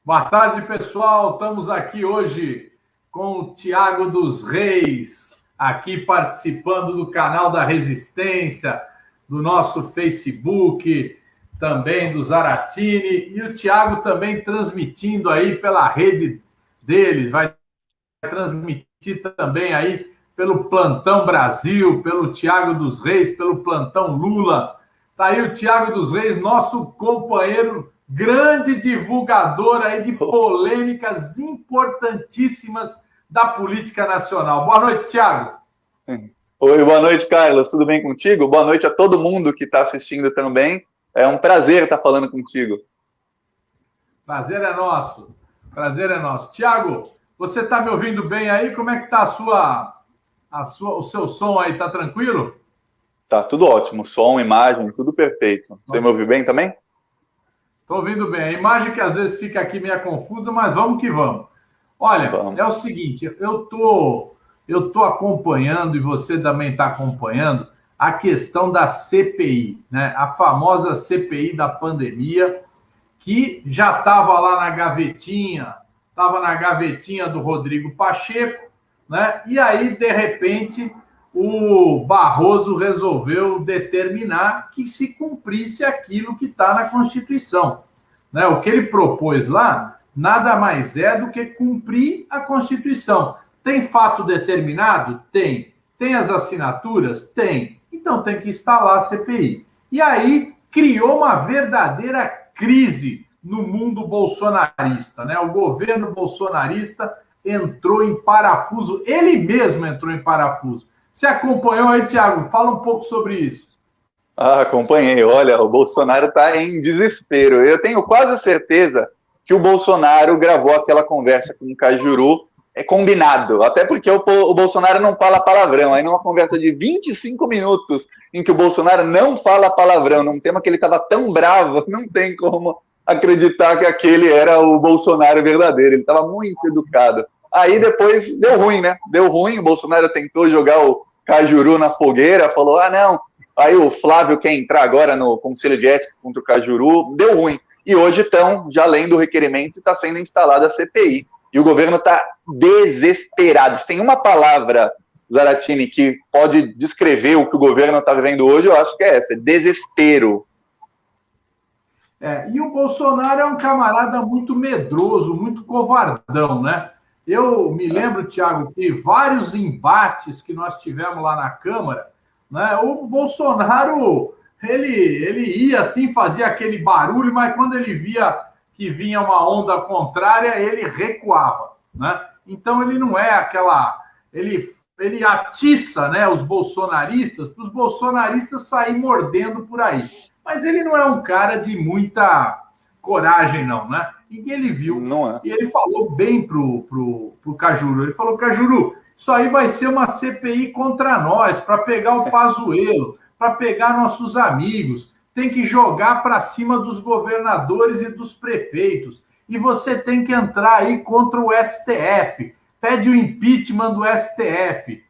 Boa tarde, pessoal. Estamos aqui hoje com o Thiago dos Reis, aqui participando do canal da Resistência, do nosso Facebook, também do Zaratini, e o Thiago também transmitindo aí pela rede dele, vai transmitir também aí pelo Plantão Brasil, pelo Thiago dos Reis, pelo Plantão Lula. Está aí o Thiago dos Reis, nosso companheiro, grande divulgador aí de polêmicas importantíssimas da política nacional. Boa noite, Thiago. Oi, boa noite, Carlos. Tudo bem contigo? Boa noite a todo mundo que está assistindo também. É um prazer estar falando contigo. Prazer é nosso. Prazer é nosso. Thiago, você está me ouvindo bem aí? Como é que está o seu som aí? Está tranquilo? Tá tudo ótimo. Som, imagem, tudo perfeito. Você me ouviu bem também? Estou ouvindo bem. A imagem que às vezes fica aqui meio confusa, mas vamos que vamos. Olha, Vamos. é o seguinte, eu tô acompanhando, e você também está acompanhando, a questão da CPI, né? A famosa CPI da pandemia, que já estava lá estava na gavetinha do Rodrigo Pacheco, né? E aí, de repente, o Barroso resolveu determinar que se cumprisse aquilo que está na Constituição, né? O que ele propôs lá nada mais é do que cumprir a Constituição. Tem fato determinado? Tem. Tem as assinaturas? Tem. Então tem que instalar a CPI. E aí criou uma verdadeira crise no mundo bolsonarista, né? O governo bolsonarista entrou em parafuso, ele mesmo entrou em parafuso. Você acompanhou aí, Thiago? Fala um pouco sobre isso. Acompanhei. Olha, o Bolsonaro está em desespero. Eu tenho quase certeza que o Bolsonaro gravou aquela conversa com o Cajuru, combinado. Até porque o Bolsonaro não fala palavrão. Aí numa conversa de 25 minutos em que o Bolsonaro não fala palavrão, num tema que ele estava tão bravo, não tem como acreditar que aquele era o Bolsonaro verdadeiro. Ele estava muito educado. Aí depois deu ruim, né? Deu ruim, o Bolsonaro tentou jogar o Cajuru na fogueira, falou, não, aí o Flávio quer entrar agora no Conselho de Ética contra o Cajuru, deu ruim. E hoje estão já lendo o requerimento e está sendo instalada a CPI. E o governo está desesperado. Se tem uma palavra, Zaratini, que pode descrever o que o governo está vivendo hoje, eu acho que é essa, desespero. E o Bolsonaro é um camarada muito medroso, muito covardão, né? Eu me lembro, Thiago, que vários embates que nós tivemos lá na Câmara, né? O Bolsonaro, ele ia assim, fazia aquele barulho, mas quando ele via que vinha uma onda contrária, ele recuava, né? Então ele não é aquela... Ele atiça, né, os bolsonaristas, para os bolsonaristas saírem mordendo por aí. Mas ele não é um cara de muita coragem, não, né? E ele viu, não é. E ele falou bem pro Cajuru. Ele falou, Cajuru, isso aí vai ser uma CPI contra nós, para pegar o Pazuello, para pegar nossos amigos. Tem que jogar para cima dos governadores e dos prefeitos. E você tem que entrar aí contra o STF. Pede o impeachment do STF.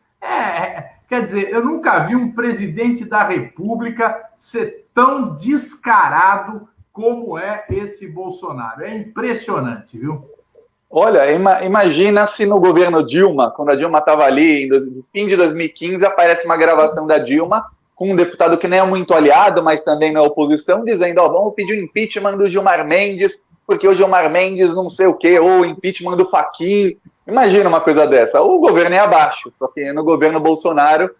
Quer dizer, eu nunca vi um presidente da República ser tão descarado como é esse Bolsonaro. É impressionante, viu? Olha, imagina se no governo Dilma, quando a Dilma estava ali, no fim de 2015, aparece uma gravação da Dilma com um deputado que nem é muito aliado, mas também na oposição, dizendo, vamos pedir o impeachment do Gilmar Mendes, porque o Gilmar Mendes não sei o quê, ou o impeachment do Fachin. Imagina uma coisa dessa. O governo é abaixo, só que no governo Bolsonaro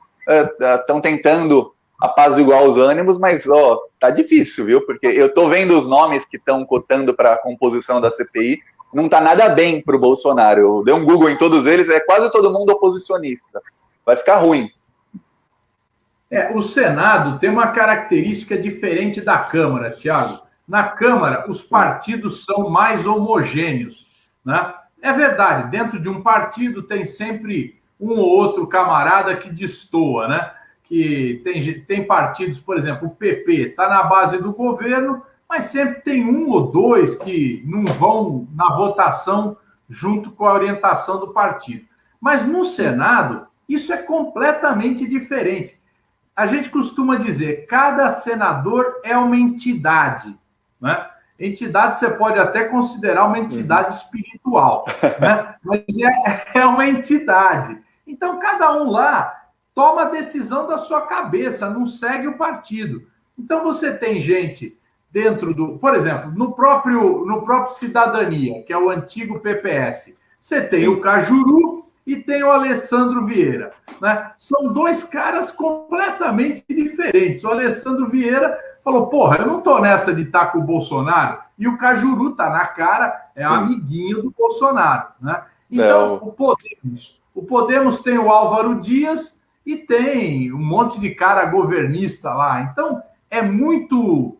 estão tentando apaziguar os ânimos, mas tá difícil, viu? Porque eu tô vendo os nomes que estão cotando para a composição da CPI, não tá nada bem pro Bolsonaro. Eu dei um Google em todos eles, é quase todo mundo oposicionista. Vai ficar ruim. O Senado tem uma característica diferente da Câmara, Thiago. Na Câmara, os partidos são mais homogêneos, né? É verdade, dentro de um partido tem sempre um ou outro camarada que destoa, né? Que tem partidos, por exemplo, o PP está na base do governo, mas sempre tem um ou dois que não vão na votação junto com a orientação do partido. Mas no Senado, isso é completamente diferente. A gente costuma dizer, cada senador é uma entidade, né? Entidade você pode até considerar uma entidade espiritual, né? Mas é uma entidade. Então, cada um lá toma a decisão da sua cabeça, não segue o partido. Então, você tem gente dentro do... Por exemplo, no próprio Cidadania, que é o antigo PPS, você tem o Cajuru e tem o Alessandro Vieira, né? São dois caras completamente diferentes. O Alessandro Vieira falou, porra, eu não tô nessa de estar com o Bolsonaro, e o Cajuru tá na cara, é amiguinho do Bolsonaro, né? Então, o Podemos tem o Álvaro Dias e tem um monte de cara governista lá. Então, é muito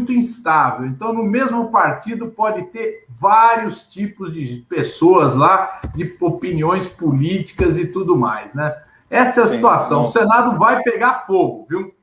instável. Então, no mesmo partido pode ter vários tipos de pessoas lá, de opiniões políticas e tudo mais, né? Essa é a situação. O Senado vai pegar fogo, viu?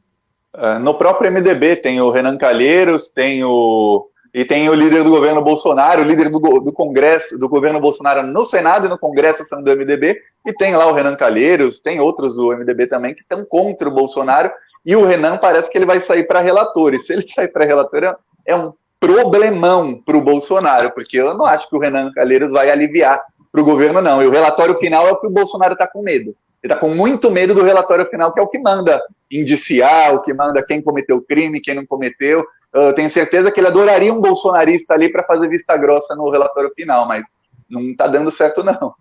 No próprio MDB tem o Renan Calheiros, tem o líder do governo Bolsonaro, o líder do Congresso, do governo Bolsonaro no Senado e no Congresso são do MDB, e tem lá o Renan Calheiros, tem outros do MDB também que estão contra o Bolsonaro, e o Renan parece que ele vai sair para relator, e se ele sair para relator é um problemão para o Bolsonaro, porque eu não acho que o Renan Calheiros vai aliviar para o governo, não, e o relatório final é o que o Bolsonaro está com medo. Ele está com muito medo do relatório final, que é o que manda indiciar, o que manda quem cometeu o crime, quem não cometeu. Eu tenho certeza que ele adoraria um bolsonarista ali para fazer vista grossa no relatório final, mas não está dando certo, não.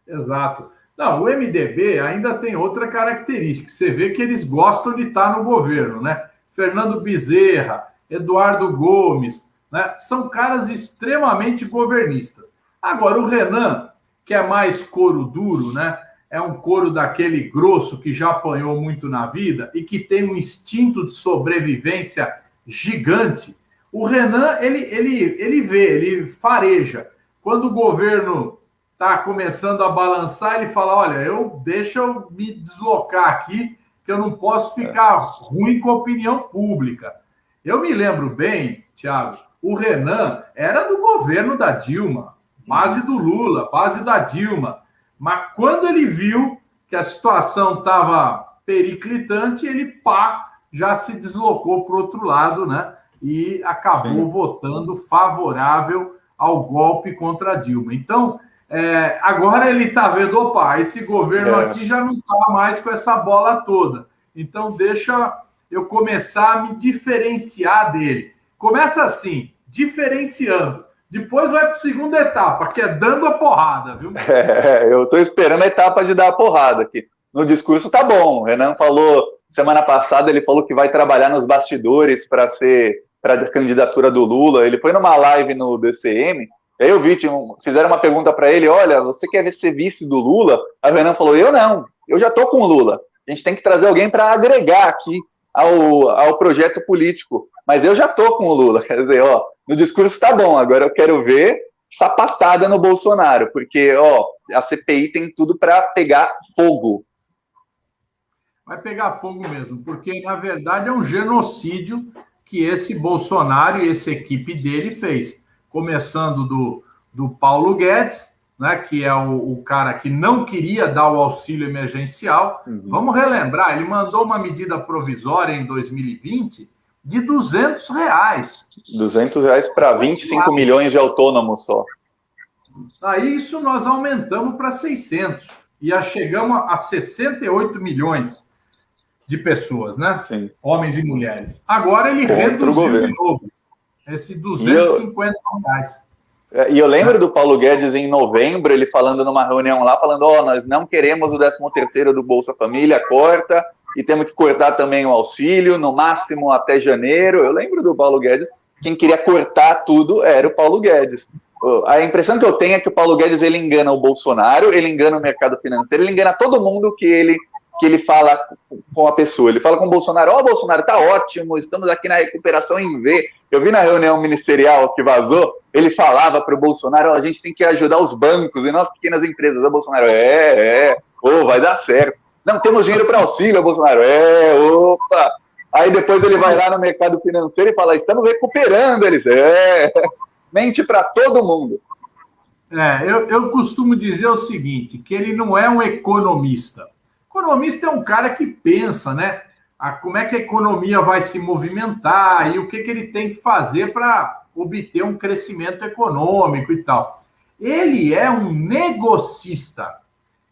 Exato. Não, o MDB ainda tem outra característica. Você vê que eles gostam de estar no governo, né? Fernando Bezerra, Eduardo Gomes, né? São caras extremamente governistas. Agora, o Renan, que é mais couro duro, né? É um couro daquele grosso que já apanhou muito na vida e que tem um instinto de sobrevivência gigante. O Renan, ele fareja. Quando o governo está começando a balançar, ele fala, olha, deixa eu me deslocar aqui, que eu não posso ficar ruim com a opinião pública. Eu me lembro bem, Thiago, o Renan era do governo da Dilma, base do Lula, base da Dilma. Mas quando ele viu que a situação estava periclitante, ele já se deslocou para o outro lado, né? E acabou votando favorável ao golpe contra a Dilma. Então, agora ele está vendo, opa, esse governo aqui já não está mais com essa bola toda. Então, deixa eu começar a me diferenciar dele. Começa assim, diferenciando. Depois vai para a segunda etapa, que é dando a porrada, viu? Eu estou esperando a etapa de dar a porrada aqui. No discurso tá bom. O Renan falou, semana passada, ele falou que vai trabalhar nos bastidores para a candidatura do Lula. Ele foi numa live no DCM, aí eu vi, fizeram uma pergunta para ele, olha, você quer ser vice do Lula? Aí o Renan falou, eu não, eu já estou com o Lula. A gente tem que trazer alguém para agregar aqui ao projeto político. Mas eu já estou com o Lula. Quer dizer, no discurso tá bom, agora eu quero ver sapatada no Bolsonaro, porque a CPI tem tudo para pegar fogo. Vai pegar fogo mesmo, porque na verdade é um genocídio que esse Bolsonaro e essa equipe dele fez, começando do Paulo Guedes, né, que é o cara que não queria dar o auxílio emergencial. Vamos relembrar, ele mandou uma medida provisória em 2020 de R$200. R$200 para 25 milhões de autônomos só. Aí isso nós aumentamos para 600 e já chegamos a 68 milhões de pessoas, né? Sim. Homens e mulheres. Agora ele reduziu de novo esse R$250. E eu lembro do Paulo Guedes em novembro, ele falando numa reunião lá, falando, nós não queremos o 13º do Bolsa Família, corta, e temos que cortar também o auxílio, no máximo até janeiro. Eu lembro do Paulo Guedes, quem queria cortar tudo era o Paulo Guedes. A impressão que eu tenho é que o Paulo Guedes, ele engana o Bolsonaro, ele engana o mercado financeiro, ele engana todo mundo que ele fala com a pessoa. Ele fala com o Bolsonaro, Bolsonaro, tá ótimo, estamos aqui na recuperação em V. Eu vi na reunião ministerial que vazou, ele falava para o Bolsonaro, a gente tem que ajudar os bancos e nós pequenas empresas. O Bolsonaro, vai dar certo. Não, temos dinheiro para auxílio, Bolsonaro. Opa! Aí depois ele vai lá no mercado financeiro e fala, estamos recuperando. Eles, mente para todo mundo. Eu costumo dizer o seguinte, que ele não é um economista. Economista é um cara que pensa, né? como é que a economia vai se movimentar e o que ele tem que fazer para obter um crescimento econômico e tal. Ele é um negocista.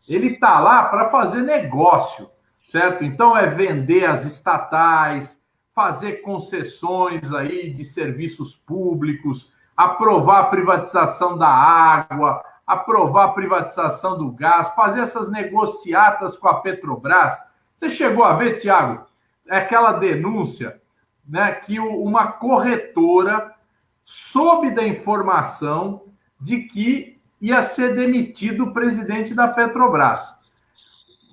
Ele está lá para fazer negócio, certo? Então é vender as estatais, fazer concessões aí de serviços públicos, aprovar a privatização da água, aprovar a privatização do gás, fazer essas negociatas com a Petrobras. Você chegou a ver, Tiago, aquela denúncia, né, que uma corretora soube da informação de que ia ser demitido o presidente da Petrobras.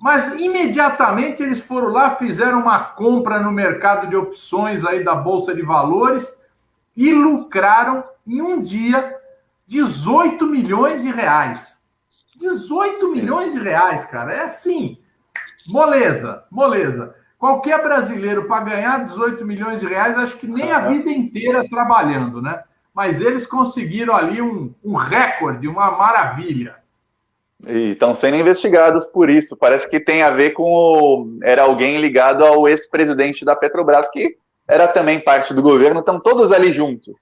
Mas imediatamente eles foram lá, fizeram uma compra no mercado de opções aí da Bolsa de Valores e lucraram em um dia 18 milhões de reais. 18 milhões de reais, cara. É assim, moleza, moleza. Qualquer brasileiro para ganhar 18 milhões de reais, acho que nem a vida inteira trabalhando, né? Mas eles conseguiram ali um recorde, uma maravilha. E estão sendo investigados por isso. Parece que tem a ver com... Era alguém ligado ao ex-presidente da Petrobras, que era também parte do governo. Estão todos ali juntos.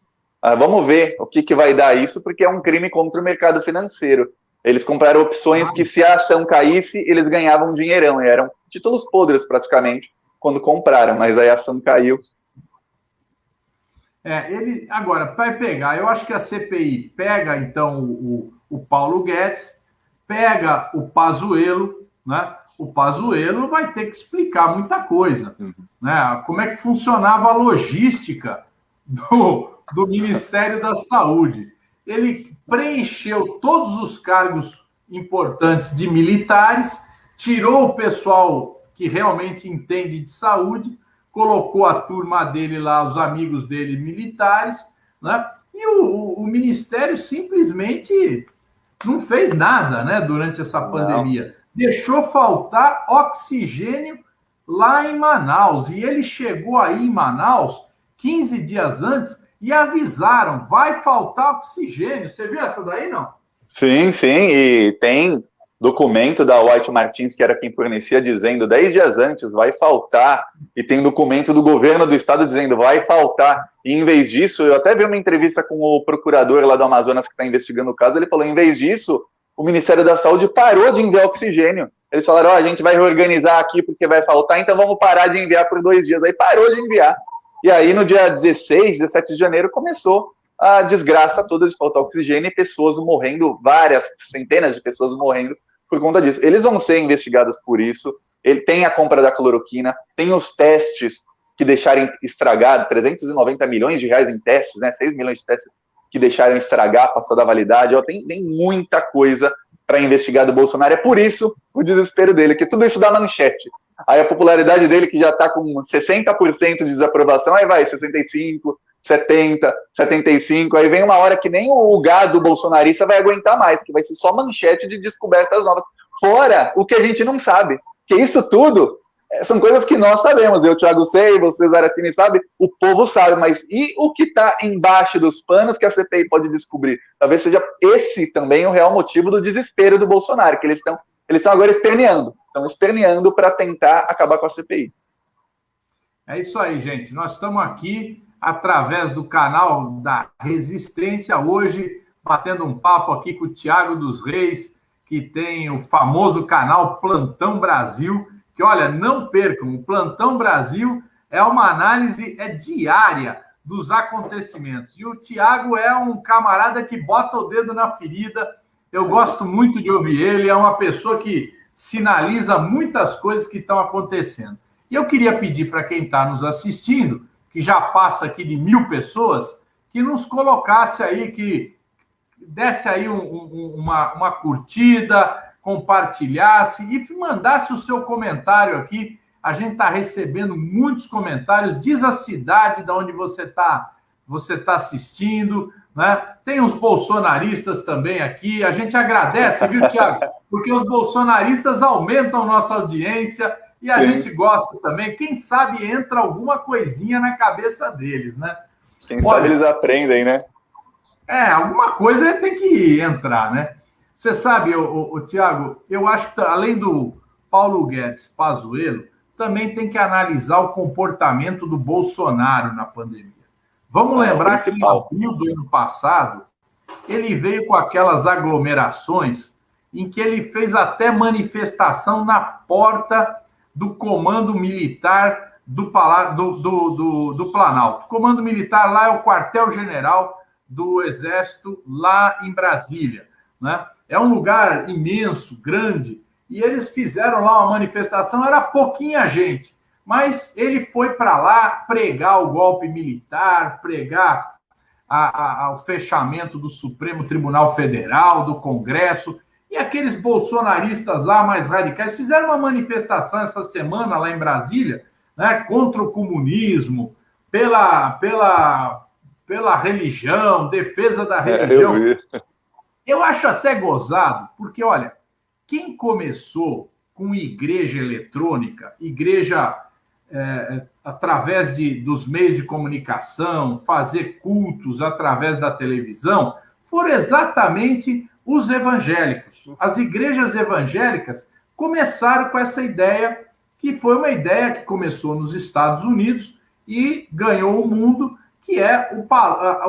Vamos ver o que vai dar isso, porque é um crime contra o mercado financeiro. Eles compraram opções que, se a ação caísse, eles ganhavam dinheirão. E eram títulos podres, praticamente, quando compraram. Mas aí a ação caiu. Ele agora vai pegar, eu acho que a CPI pega, então, o Paulo Guedes, pega o Pazuello, né? O Pazuello vai ter que explicar muita coisa, né? Como é que funcionava a logística do Ministério da Saúde. Ele preencheu todos os cargos importantes de militares, tirou o pessoal que realmente entende de saúde, colocou a turma dele lá, os amigos dele militares, né? E o Ministério simplesmente não fez nada, né, durante essa pandemia. Deixou faltar oxigênio lá em Manaus. E ele chegou aí em Manaus 15 dias antes e avisaram, vai faltar oxigênio. Você viu essa daí, não? Sim, e tem documento da White Martins, que era quem fornecia, dizendo 10 dias antes, vai faltar, e tem documento do governo do estado dizendo, vai faltar, e em vez disso, eu até vi uma entrevista com o procurador lá do Amazonas que está investigando o caso, ele falou, em vez disso, o Ministério da Saúde parou de enviar oxigênio. Eles falaram, a gente vai reorganizar aqui porque vai faltar, então vamos parar de enviar por 2 dias. Aí parou de enviar. E aí no dia 16, 17 de janeiro, começou a desgraça toda de faltar oxigênio e pessoas morrendo, várias centenas de pessoas morrendo por conta disso. Eles vão ser investigados por isso. Ele tem a compra da cloroquina, tem os testes que deixaram estragado, 390 milhões de reais em testes, né? 6 milhões de testes que deixaram estragar, passar da validade. Tem muita coisa para investigar do Bolsonaro. É por isso o desespero dele, que tudo isso dá manchete. Aí a popularidade dele, que já está com 60% de desaprovação, aí vai 65, 70, 75, aí vem uma hora que nem o gado bolsonarista vai aguentar mais, que vai ser só manchete de descobertas novas. Fora o que a gente não sabe, que isso tudo são coisas que nós sabemos, eu, Thiago, sei, você, Zaratini, sabe, o povo sabe, mas e o que está embaixo dos panos que a CPI pode descobrir? Talvez seja esse também o real motivo do desespero do Bolsonaro, que eles estão agora esperneando para tentar acabar com a CPI. É isso aí, gente, nós estamos aqui através do canal da Resistência, hoje batendo um papo aqui com o Thiago dos Reis, que tem o famoso canal Plantão Brasil, que, olha, não percam, o Plantão Brasil é uma análise diária dos acontecimentos. E o Thiago é um camarada que bota o dedo na ferida, eu gosto muito de ouvir ele, é uma pessoa que sinaliza muitas coisas que estão acontecendo. E eu queria pedir para quem está nos assistindo, que já passa aqui de 1000 pessoas, que nos colocasse aí, que desse aí uma curtida, compartilhasse e mandasse o seu comentário aqui. A gente está recebendo muitos comentários. Diz a cidade de onde você tá assistindo, né? Tem uns bolsonaristas também aqui. A gente agradece, viu, Thiago? Porque os bolsonaristas aumentam nossa audiência e a gente gosta também. Quem sabe entra alguma coisinha na cabeça deles, né? Quem sabe eles aprendem, né? Alguma coisa tem que entrar, né? Você sabe, Thiago, eu acho que além do Paulo Guedes, Pazuello, também tem que analisar o comportamento do Bolsonaro na pandemia. Vamos lembrar que em abril do ano passado, ele veio com aquelas aglomerações em que ele fez até manifestação na porta do comando militar do Planalto. O comando militar lá é o quartel-general do Exército, lá em Brasília, né? É um lugar imenso, grande, e eles fizeram lá uma manifestação, era pouquinha gente, mas ele foi para lá pregar o golpe militar, pregar o fechamento do Supremo Tribunal Federal, do Congresso, e aqueles bolsonaristas lá mais radicais fizeram uma manifestação essa semana lá em Brasília, né, contra o comunismo, pela religião, defesa da religião. Eu acho até gozado, porque, olha, quem começou com igreja eletrônica, igreja através dos meios de comunicação, fazer cultos através da televisão, foram exatamente os evangélicos. As igrejas evangélicas começaram com essa ideia, que foi uma ideia que começou nos Estados Unidos e ganhou o mundo, que é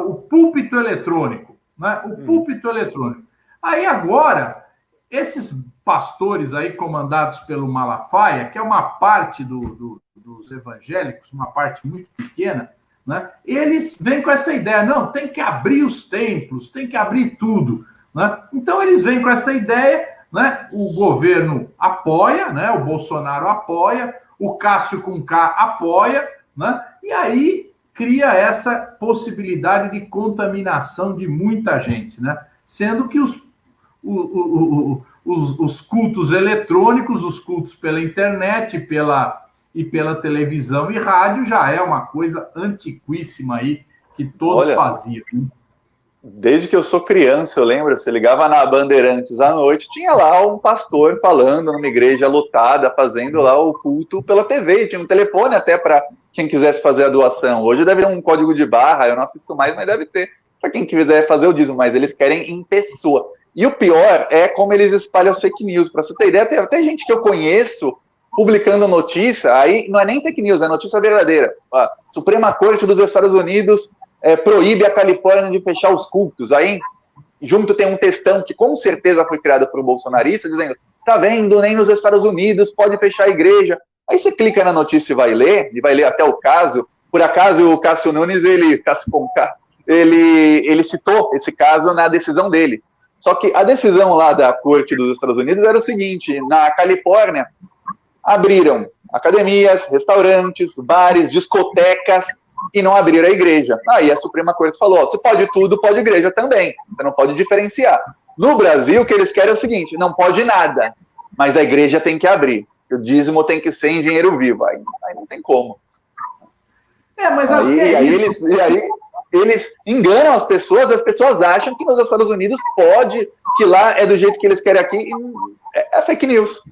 o púlpito eletrônico, né? O púlpito eletrônico. Aí agora, esses pastores aí comandados pelo Malafaia, que é uma parte dos evangélicos, uma parte muito pequena, né? Eles vêm com essa ideia, não, tem que abrir os templos, tem que abrir tudo, né? Então eles vêm com essa ideia, né? O governo apoia, né? O Bolsonaro apoia, o Cássio com K apoia, né? E aí cria essa possibilidade de contaminação de muita gente, né? Sendo que os cultos eletrônicos, os cultos pela internet e pela televisão e rádio já é uma coisa antiquíssima aí que todos faziam. Desde que eu sou criança, eu lembro, você ligava na Bandeirantes à noite, tinha lá um pastor falando numa igreja lotada, fazendo lá o culto pela TV, tinha um telefone até para quem quisesse fazer a doação. Hoje deve ter um código de barra, eu não assisto mais, mas deve ter para quem quiser fazer o dízimo, mas eles querem em pessoa. E o pior é como eles espalham fake news. Para você ter ideia, tem até gente que eu conheço publicando notícia, aí não é nem fake news, é notícia verdadeira. A Suprema Corte dos Estados Unidos proíbe a Califórnia de fechar os cultos. Aí, junto tem um textão que com certeza foi criado por um bolsonarista, dizendo, tá vendo, nem nos Estados Unidos pode fechar a igreja. Aí você clica na notícia e vai ler até o caso. Por acaso, o Cássio Nunes, ele citou esse caso na decisão dele. Só que a decisão lá da Corte dos Estados Unidos era o seguinte, na Califórnia, abriram academias, restaurantes, bares, discotecas e não abriram a igreja. Aí a Suprema Corte falou, se pode tudo, pode igreja também. Você não pode diferenciar. No Brasil, o que eles querem é o seguinte, não pode nada, mas a igreja tem que abrir. O dízimo tem que ser em dinheiro vivo. Aí não tem como. Mas eles enganam as pessoas acham que nos Estados Unidos pode, que lá é do jeito que eles querem aqui, e é fake news.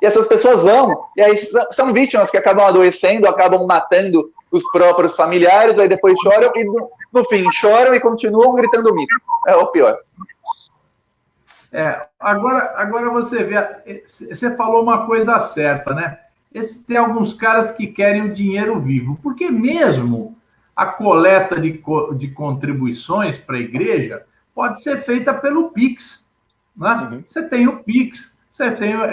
E essas pessoas vão, e aí são vítimas que acabam adoecendo, acabam matando os próprios familiares, aí depois choram, e no fim choram e continuam gritando mito. É o pior. Agora você vê, você falou uma coisa certa, né? Tem alguns caras que querem o dinheiro vivo, porque mesmo a coleta de contribuições para a igreja pode ser feita pelo Pix, né? Uhum. Você tem o Pix,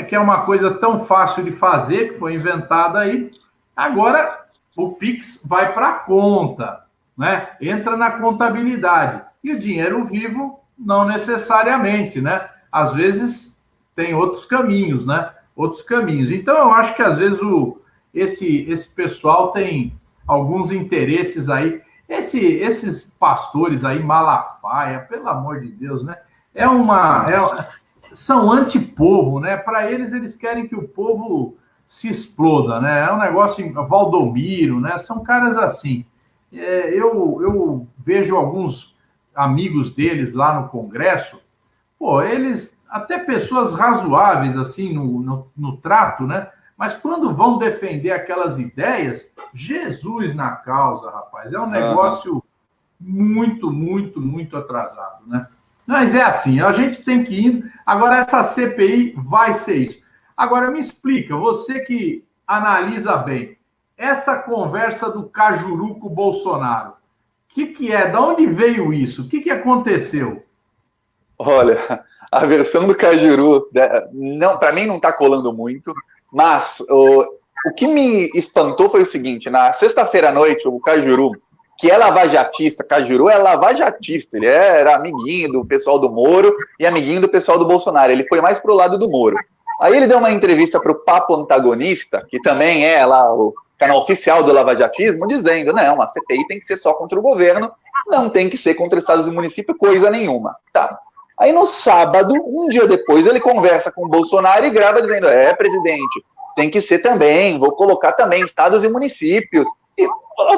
que é uma coisa tão fácil de fazer, que foi inventada aí. Agora, o Pix vai para a conta, né? Entra na contabilidade. E o dinheiro vivo, não necessariamente, né? Às vezes, tem outros caminhos, né? Outros caminhos. Então, eu acho que, às vezes, esse pessoal tem alguns interesses aí. Esses pastores aí, Malafaia, pelo amor de Deus, né? São antipovo, né? Para eles querem que o povo se exploda, né? É um negócio, Valdomiro, né? São caras assim. Eu vejo alguns amigos deles lá no Congresso, eles, até pessoas razoáveis, assim, no trato, né? Mas quando vão defender aquelas ideias, Jesus na causa, rapaz, é um negócio muito, muito, muito atrasado, né? Mas é assim, a gente tem que ir. Agora, essa CPI vai ser isso. Agora, me explica, você que analisa bem. Essa conversa do Cajuru com o Bolsonaro, o que é? De onde veio isso? O que aconteceu? Olha, a versão do Cajuru, não, para mim não está colando muito, mas o que me espantou foi o seguinte: na sexta-feira à noite, o Cajuru, que é lavajatista, Cajuru é lavajatista, ele era amiguinho do pessoal do Moro e amiguinho do pessoal do Bolsonaro, ele foi mais pro lado do Moro. Aí ele deu uma entrevista para o Papo Antagonista, que também é lá o canal oficial do lavajatismo, dizendo, não, a CPI tem que ser só contra o governo, não tem que ser contra estados e municípios, coisa nenhuma. Tá. Aí no sábado, um dia depois, ele conversa com o Bolsonaro e grava dizendo, presidente, tem que ser também, vou colocar também estados e municípios. E,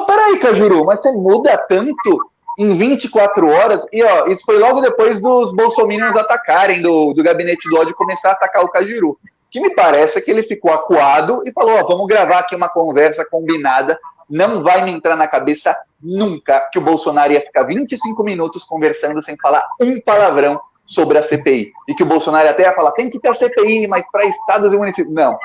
peraí, Cajuru, mas você muda tanto em 24 horas? E isso foi logo depois dos bolsominions atacarem, do gabinete do ódio começar a atacar o Cajuru. Que me parece que ele ficou acuado e falou, vamos gravar aqui uma conversa combinada, não vai me entrar na cabeça nunca que o Bolsonaro ia ficar 25 minutos conversando sem falar um palavrão sobre a CPI. E que o Bolsonaro até ia falar, tem que ter a CPI, mas para estados e municípios. Não,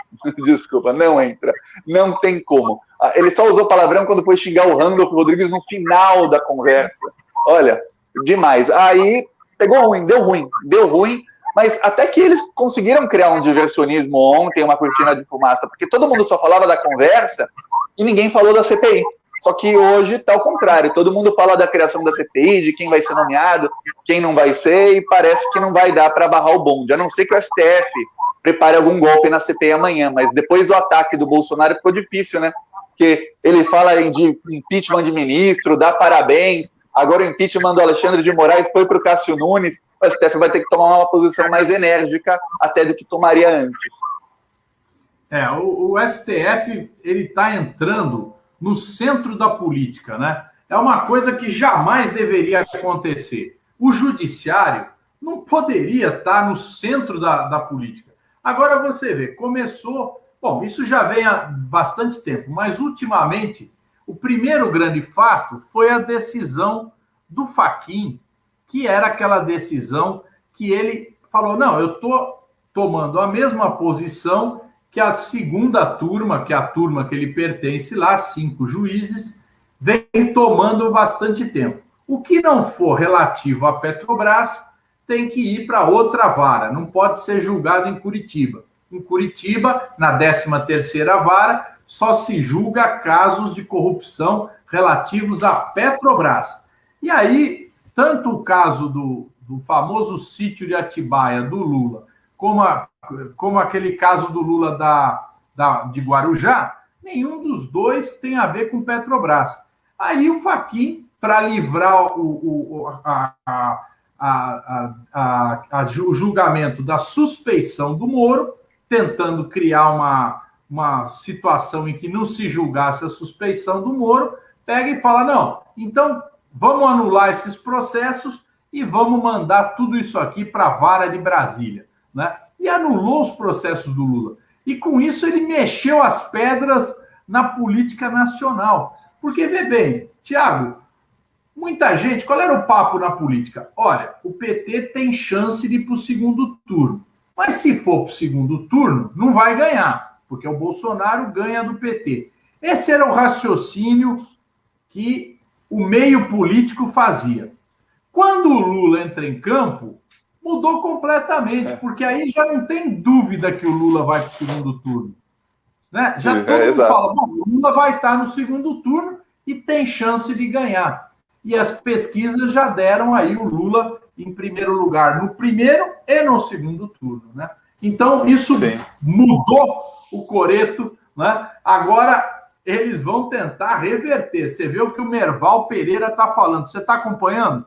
desculpa, não entra. Não tem como. Ele só usou palavrão quando foi xingar o Randolfo Rodrigues no final da conversa. Olha, demais. Aí pegou ruim, deu ruim. Mas até que eles conseguiram criar um diversionismo ontem, uma cortina de fumaça, porque todo mundo só falava da conversa e ninguém falou da CPI. Só que hoje está ao contrário, todo mundo fala da criação da CPI, de quem vai ser nomeado, quem não vai ser, e parece que não vai dar para barrar o bonde, a não ser que o STF prepare algum golpe na CPI amanhã, mas depois do ataque do Bolsonaro ficou difícil, né? Porque ele fala de impeachment de ministro, dá parabéns, agora o impeachment do Alexandre de Moraes foi para o Cássio Nunes, o STF vai ter que tomar uma posição mais enérgica até do que tomaria antes. O STF, ele está entrando no centro da política, né? É uma coisa que jamais deveria acontecer. O judiciário não poderia estar no centro da política. Agora você vê, começou... Bom, isso já vem há bastante tempo, mas ultimamente o primeiro grande fato foi a decisão do Fachin, que era aquela decisão que ele falou, não, eu estou tomando a mesma posição que a segunda turma, que é a turma que ele pertence lá, 5 juízes, vem tomando há bastante tempo. O que não for relativo à Petrobras tem que ir para outra vara, não pode ser julgado em Curitiba. Em Curitiba, na 13ª vara, só se julga casos de corrupção relativos à Petrobras. E aí, tanto o caso do famoso sítio de Atibaia, do Lula, como aquele caso do Lula de Guarujá, nenhum dos dois tem a ver com Petrobras. Aí o Fachin, para livrar o julgamento da suspeição do Moro, tentando criar uma situação em que não se julgasse a suspeição do Moro, pega e fala, não, então vamos anular esses processos e vamos mandar tudo isso aqui para a vara de Brasília, né? E anulou os processos do Lula. E com isso ele mexeu as pedras na política nacional. Porque, vê bem, Tiago, muita gente, qual era o papo na política? Olha, o PT tem chance de ir para o segundo turno. Mas se for para o segundo turno, não vai ganhar, porque o Bolsonaro ganha do PT. Esse era o raciocínio que o meio político fazia. Quando o Lula entra em campo, mudou completamente, porque aí já não tem dúvida que o Lula vai para o segundo turno. Né? Já todo mundo fala, bom, o Lula vai estar no segundo turno e tem chance de ganhar. E as pesquisas já deram aí o Lula em primeiro lugar no primeiro e no segundo turno. Né? Então, isso mudou o coreto. Né? Agora, eles vão tentar reverter. Você vê o que o Merval Pereira está falando. Você está acompanhando?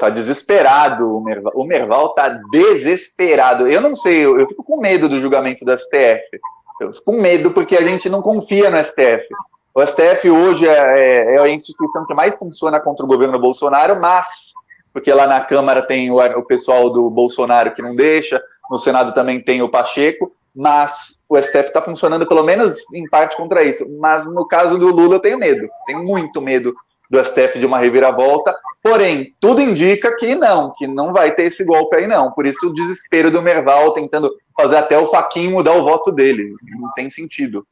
Tá desesperado o Merval tá desesperado. Eu não sei, eu fico com medo do julgamento do STF. Eu fico com medo porque a gente não confia no STF. O STF hoje é a instituição que mais funciona contra o governo Bolsonaro, mas, porque lá na Câmara tem o pessoal do Bolsonaro que não deixa, no Senado também tem o Pacheco, mas o STF está funcionando pelo menos em parte contra isso. Mas no caso do Lula eu tenho medo, tenho muito medo do STF de uma reviravolta, porém, tudo indica que não vai ter esse golpe aí não, por isso o desespero do Merval tentando fazer até o Fachin mudar o voto dele, não tem sentido.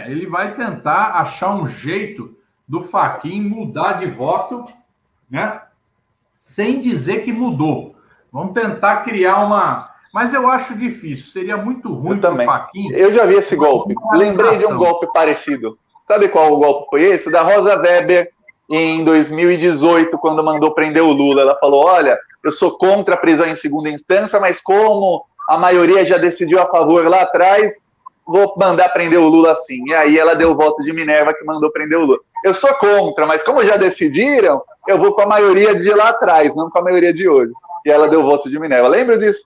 Ele vai tentar achar um jeito do Fachin mudar de voto, né? Sem dizer que mudou. Vamos tentar criar uma... Mas eu acho difícil, seria muito ruim para o Fachin. Eu já vi esse golpe, lembrei de um golpe parecido. Sabe qual o golpe foi esse? Da Rosa Weber, em 2018, quando mandou prender o Lula. Ela falou, olha, eu sou contra a prisão em segunda instância, mas como a maioria já decidiu a favor lá atrás, vou mandar prender o Lula assim. E aí ela deu o voto de Minerva que mandou prender o Lula. Eu sou contra, mas como já decidiram, eu vou com a maioria de lá atrás, não com a maioria de hoje. E ela deu o voto de Minerva. Lembra disso?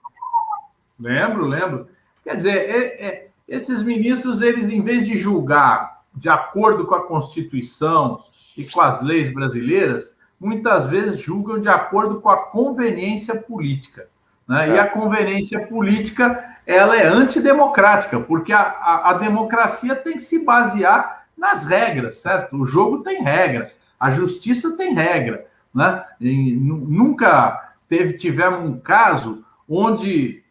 Lembro. Quer dizer, esses ministros, eles, em vez de julgar de acordo com a Constituição e com as leis brasileiras, muitas vezes julgam de acordo com a conveniência política, né? E a conveniência política, ela é antidemocrática, porque a democracia tem que se basear nas regras, certo? O jogo tem regra, a justiça tem regra, né? E nunca tivemos um caso onde...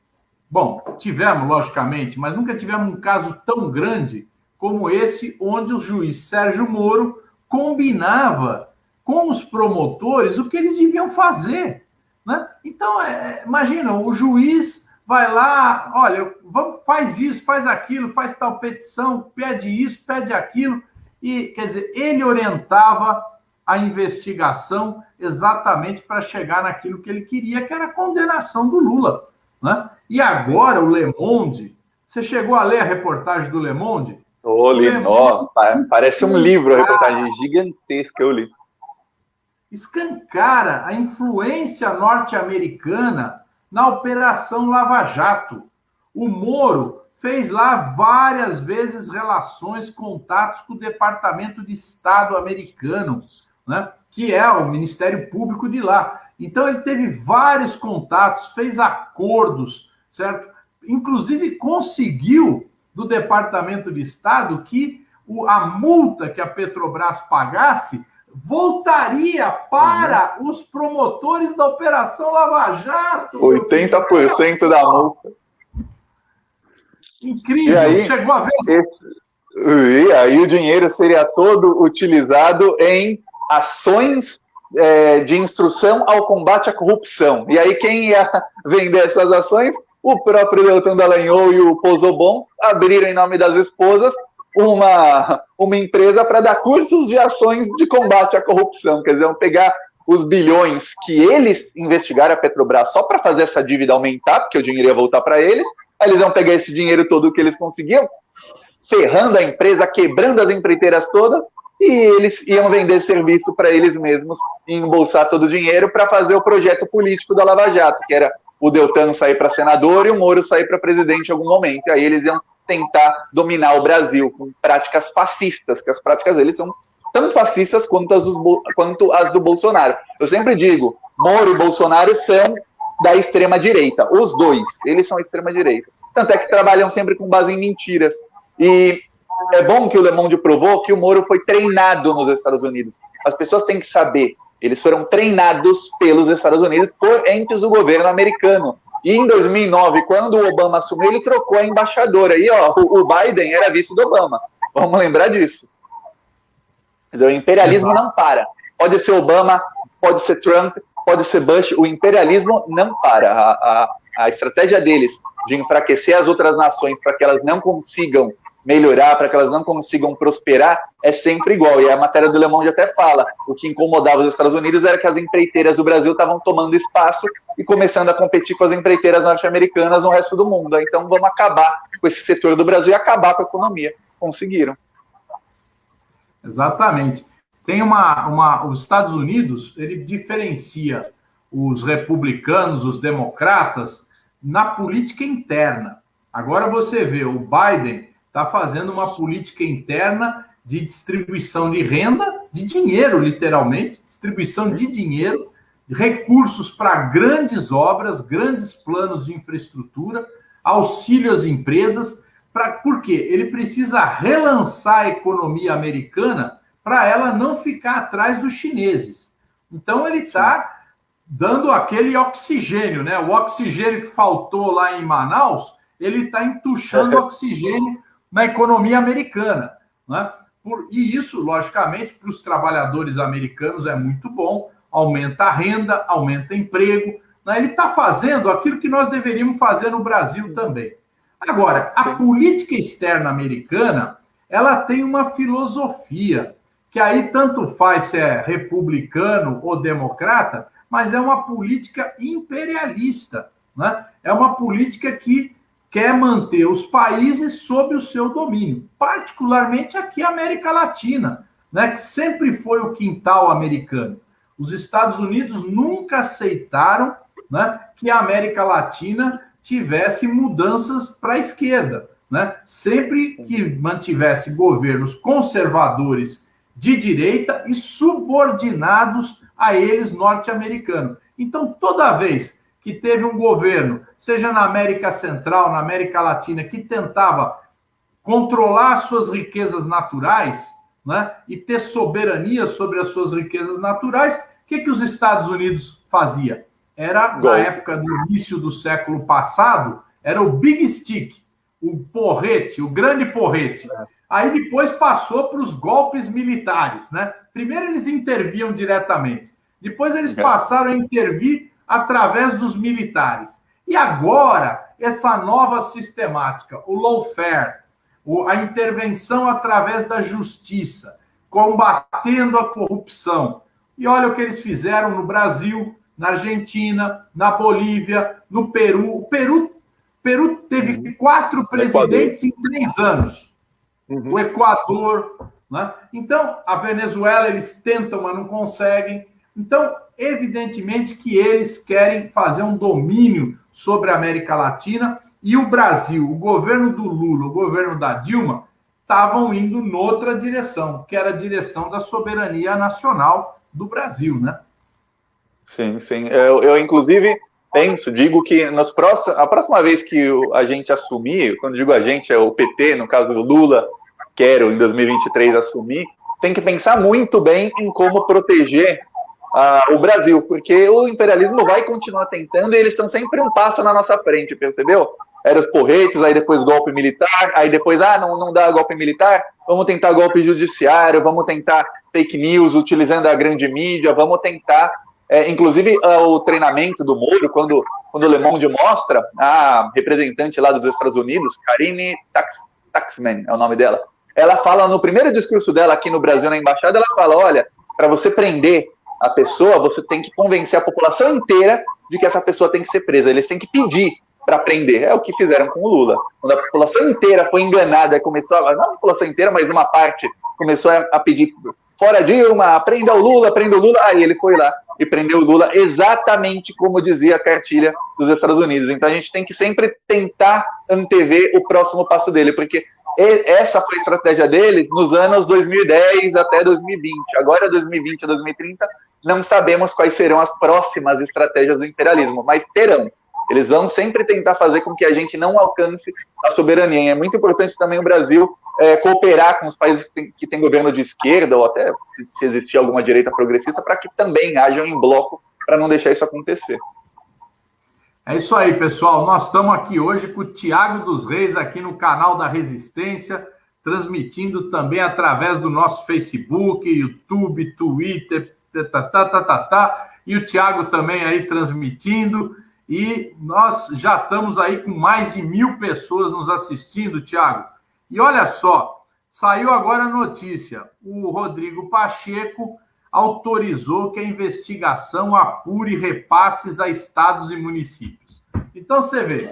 Bom, tivemos, logicamente, mas nunca tivemos um caso tão grande como esse, onde o juiz Sérgio Moro combinava com os promotores o que eles deviam fazer, né? Então, imagina, o juiz vai lá, olha, faz isso, faz aquilo, faz tal petição, pede isso, pede aquilo, e, quer dizer, ele orientava a investigação exatamente para chegar naquilo que ele queria, que era a condenação do Lula, né? E agora o Le Monde, você chegou a ler a reportagem do Le Monde? Parece um livro, a reportagem gigantesca, eu li. Escancara a influência norte-americana na Operação Lava Jato. O Moro fez lá várias vezes relações, contatos com o Departamento de Estado americano, né, que é o Ministério Público de lá. Então, ele teve vários contatos, fez acordos, certo? Inclusive, conseguiu do Departamento de Estado que a multa que a Petrobras pagasse voltaria para os promotores da Operação Lava Jato. 80% da multa. Incrível, aí, chegou a ver. E aí o dinheiro seria todo utilizado em ações de instrução ao combate à corrupção. E aí quem ia vender essas ações? O próprio Deltan Dallagnol e o Pozzobon abriram em nome das esposas uma empresa para dar cursos de ações de combate à corrupção. Quer dizer, vão pegar os bilhões que eles investigaram a Petrobras só para fazer essa dívida aumentar, porque o dinheiro ia voltar para eles. Aí eles vão pegar esse dinheiro todo que eles conseguiam, ferrando a empresa, quebrando as empreiteiras todas, e eles iam vender serviço para eles mesmos e embolsar todo o dinheiro para fazer o projeto político da Lava Jato, que era o Deltan sair para senador e o Moro sair para presidente em algum momento. Aí eles iam tentar dominar o Brasil com práticas fascistas, que as práticas deles são tão fascistas quanto as do Bolsonaro. Eu sempre digo, Moro e Bolsonaro são da extrema-direita. Os dois, eles são extrema-direita. Tanto é que trabalham sempre com base em mentiras. E é bom que o Le Monde provou que o Moro foi treinado nos Estados Unidos. As pessoas têm que saber, eles foram treinados pelos Estados Unidos por entes do governo americano. E em 2009, quando o Obama assumiu, ele trocou a embaixadora. E ó, o Biden era vice do Obama. Vamos lembrar disso. Mas o imperialismo não para. Pode ser Obama, pode ser Trump, pode ser Bush, o imperialismo não para. A estratégia deles de enfraquecer as outras nações para que elas não consigam melhorar, para que elas não consigam prosperar, é sempre igual. E a matéria do Le Monde até fala, o que incomodava os Estados Unidos era que as empreiteiras do Brasil estavam tomando espaço e começando a competir com as empreiteiras norte-americanas no resto do mundo. Então vamos acabar com esse setor do Brasil e acabar com a economia. Conseguiram. Exatamente. Tem os Estados Unidos, ele diferencia os republicanos, os democratas, na política interna. Agora você vê, o Biden está fazendo uma política interna de distribuição de renda, de dinheiro, literalmente, distribuição de dinheiro, recursos para grandes obras, grandes planos de infraestrutura, auxílio às empresas. Por quê? Ele precisa relançar a economia americana para ela não ficar atrás dos chineses. Então, ele está dando aquele oxigênio, né? O oxigênio que faltou lá em Manaus, ele está entuchando oxigênio na economia americana, né? E isso, logicamente, para os trabalhadores americanos é muito bom, aumenta a renda, aumenta o emprego, né? Ele está fazendo aquilo que nós deveríamos fazer no Brasil também. Agora, a política externa americana, ela tem uma filosofia, que aí tanto faz se é republicano ou democrata, mas é uma política imperialista, né? É uma política que quer manter os países sob o seu domínio, particularmente aqui a América Latina, né, que sempre foi o quintal americano. Os Estados Unidos nunca aceitaram, né, que a América Latina tivesse mudanças para a esquerda, né? Sempre que mantivesse governos conservadores de direita e subordinados a eles norte-americanos. Então, toda vez que teve um governo, seja na América Central, na América Latina, que tentava controlar as suas riquezas naturais, né, e ter soberania sobre as suas riquezas naturais, o que os Estados Unidos fazia? Era, na época do início do século passado, era o Big Stick, o porrete, o grande porrete. Aí depois passou para os golpes militares, né? Primeiro eles interviam diretamente, depois eles passaram a intervir através dos militares. E agora, essa nova sistemática, o lawfare, a intervenção através da justiça, combatendo a corrupção. E olha o que eles fizeram no Brasil, na Argentina, na Bolívia, no Peru. O Peru teve 4 presidentes em 3 anos. O Equador, né? Então, a Venezuela, eles tentam, mas não conseguem. Então, evidentemente que eles querem fazer um domínio sobre a América Latina, e o Brasil, o governo do Lula, o governo da Dilma, estavam indo noutra direção, que era a direção da soberania nacional do Brasil, né? Sim, sim. Eu inclusive, digo que a próxima vez que a gente assumir, quando digo a gente, é o PT, no caso do Lula, quero em 2023 assumir, tem que pensar muito bem em como proteger o Brasil, porque o imperialismo vai continuar tentando e eles estão sempre um passo na nossa frente, percebeu? Era os porretes, aí depois golpe militar, aí depois, não dá golpe militar, vamos tentar golpe judiciário, vamos tentar fake news utilizando a grande mídia, vamos tentar, inclusive o treinamento do Moro, quando o Le Monde mostra, a representante lá dos Estados Unidos, Karine Taxman é o nome dela, ela fala no primeiro discurso dela aqui no Brasil, na embaixada, ela fala, olha, para você prender a pessoa, você tem que convencer a população inteira de que essa pessoa tem que ser presa. Eles têm que pedir para prender. É o que fizeram com o Lula. Quando a população inteira foi enganada, começou não a população inteira, mas uma parte começou a pedir fora Dilma, prenda o Lula, aí ele foi lá e prendeu o Lula exatamente como dizia a cartilha dos Estados Unidos. Então a gente tem que sempre tentar antever o próximo passo dele, porque essa foi a estratégia dele nos anos 2010 até 2020. Agora, 2020 a 2030, não sabemos quais serão as próximas estratégias do imperialismo, mas terão. Eles vão sempre tentar fazer com que a gente não alcance a soberania. E é muito importante também o Brasil cooperar com os países que têm governo de esquerda, ou até se existir alguma direita progressista, para que também hajam em bloco para não deixar isso acontecer. É isso aí, pessoal. Nós estamos aqui hoje com o Thiago dos Reis, aqui no canal da Resistência, transmitindo também através do nosso Facebook, YouTube, Twitter, e o Thiago também aí transmitindo. E nós já estamos aí com mais de 1.000 pessoas nos assistindo, Thiago. E olha só, saiu agora a notícia. O Rodrigo Pacheco autorizou que a investigação apure repasses a estados e municípios. Então, você vê,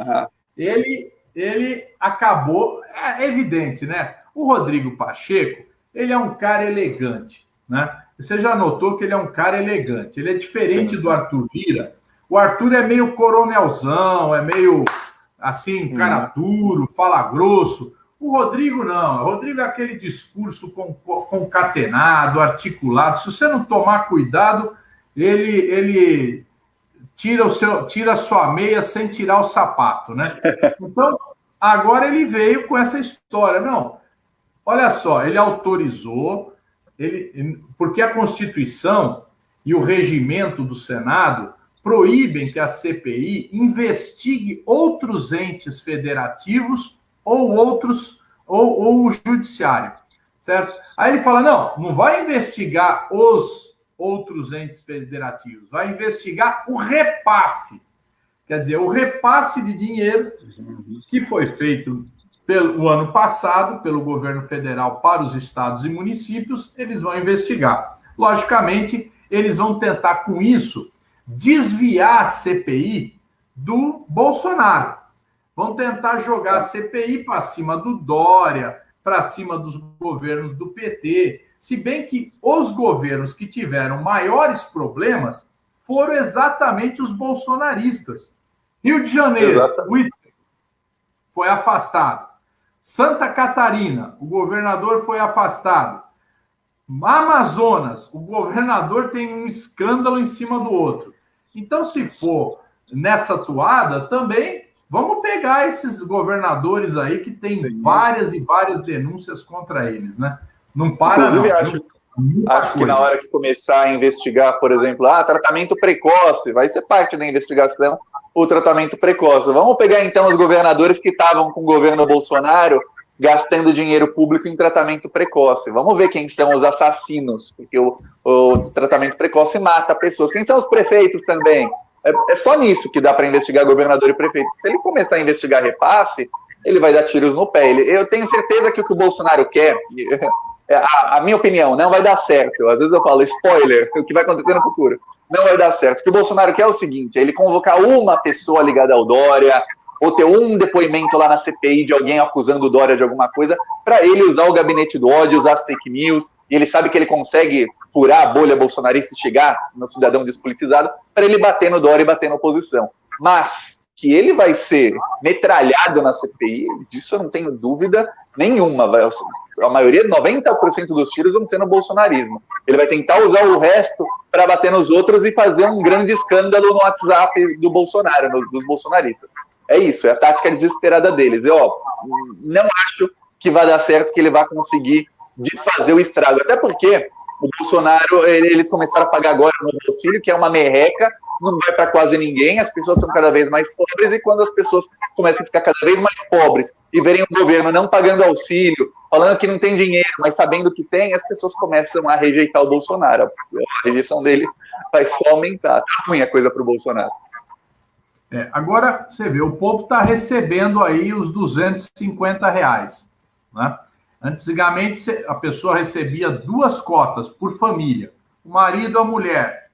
ele acabou... É evidente, né? O Rodrigo Pacheco, ele é um cara elegante, né? Você já notou que ele é um cara elegante. Ele é diferente do Arthur Lira. O Arthur é meio coronelzão, é meio, assim, cara duro, fala grosso. O Rodrigo não. O Rodrigo é aquele discurso concatenado, articulado. Se você não tomar cuidado, ele tira a sua meia sem tirar o sapato, né? Então, agora ele veio com essa história. Não, olha só, ele autorizou, porque a Constituição e o regimento do Senado proíbem que a CPI investigue outros entes federativos ou o judiciário, certo? Aí ele fala, não vai investigar os outros entes federativos, vai investigar o repasse. Quer dizer, o repasse de dinheiro que foi feito o ano passado pelo governo federal para os estados e municípios, eles vão investigar. Logicamente, eles vão tentar, com isso, desviar a CPI do Bolsonaro. Vão tentar jogar a CPI para cima do Dória, para cima dos governos do PT, se bem que os governos que tiveram maiores problemas foram exatamente os bolsonaristas. Rio de Janeiro, o Whitson foi afastado. Santa Catarina, o governador foi afastado. Amazonas, o governador tem um escândalo em cima do outro. Então, se for nessa toada, também vamos pegar esses governadores aí que tem várias e várias denúncias contra eles, né? Não para, inclusive, não. Acho que na hora que começar a investigar, por exemplo, tratamento precoce, vai ser parte da investigação o tratamento precoce. Vamos pegar, então, os governadores que estavam com o governo Bolsonaro gastando dinheiro público em tratamento precoce. Vamos ver quem são os assassinos, porque o tratamento precoce mata pessoas. Quem são os prefeitos também? É só nisso que dá para investigar governador e prefeito. Se ele começar a investigar repasse, ele vai dar tiros no pé. Eu tenho certeza que o Bolsonaro quer, a minha opinião, não vai dar certo. Às vezes eu falo, spoiler, o que vai acontecer no futuro. Não vai dar certo. O que o Bolsonaro quer é o seguinte, ele convocar uma pessoa ligada ao Dória, ou ter um depoimento lá na CPI de alguém acusando o Dória de alguma coisa, para ele usar o gabinete do ódio, usar as fake news, e ele sabe que ele consegue furar a bolha bolsonarista e chegar no cidadão despolitizado, para ele bater no Dória e bater na oposição. Mas que ele vai ser metralhado na CPI, disso eu não tenho dúvida nenhuma. A maioria, 90% dos tiros vão ser no bolsonarismo. Ele vai tentar usar o resto para bater nos outros e fazer um grande escândalo no WhatsApp do Bolsonaro, dos bolsonaristas. É isso, é a tática desesperada deles. Eu não acho que vai dar certo, que ele vai conseguir desfazer o estrago. Até porque o Bolsonaro, eles começaram a pagar agora no auxílio, que é uma merreca, não vai para quase ninguém, as pessoas são cada vez mais pobres, e quando as pessoas começam a ficar cada vez mais pobres e verem o governo não pagando auxílio, falando que não tem dinheiro, mas sabendo que tem, as pessoas começam a rejeitar o Bolsonaro. A rejeição dele vai só aumentar. Tá ruim a coisa para o Bolsonaro. Agora, você vê, o povo está recebendo aí os R$250, né? Antigamente, a pessoa recebia 2 cotas por família, o marido e a mulher,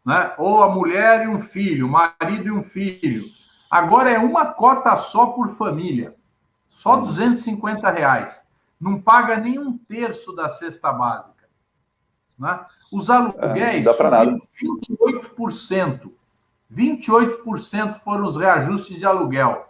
né? Ou a mulher e um filho, o marido e um filho. Agora é uma cota só por família, só R$250. Não paga nem 1/3 da cesta básica, né? Os aluguéis subiram 28%. 28% foram os reajustes de aluguel.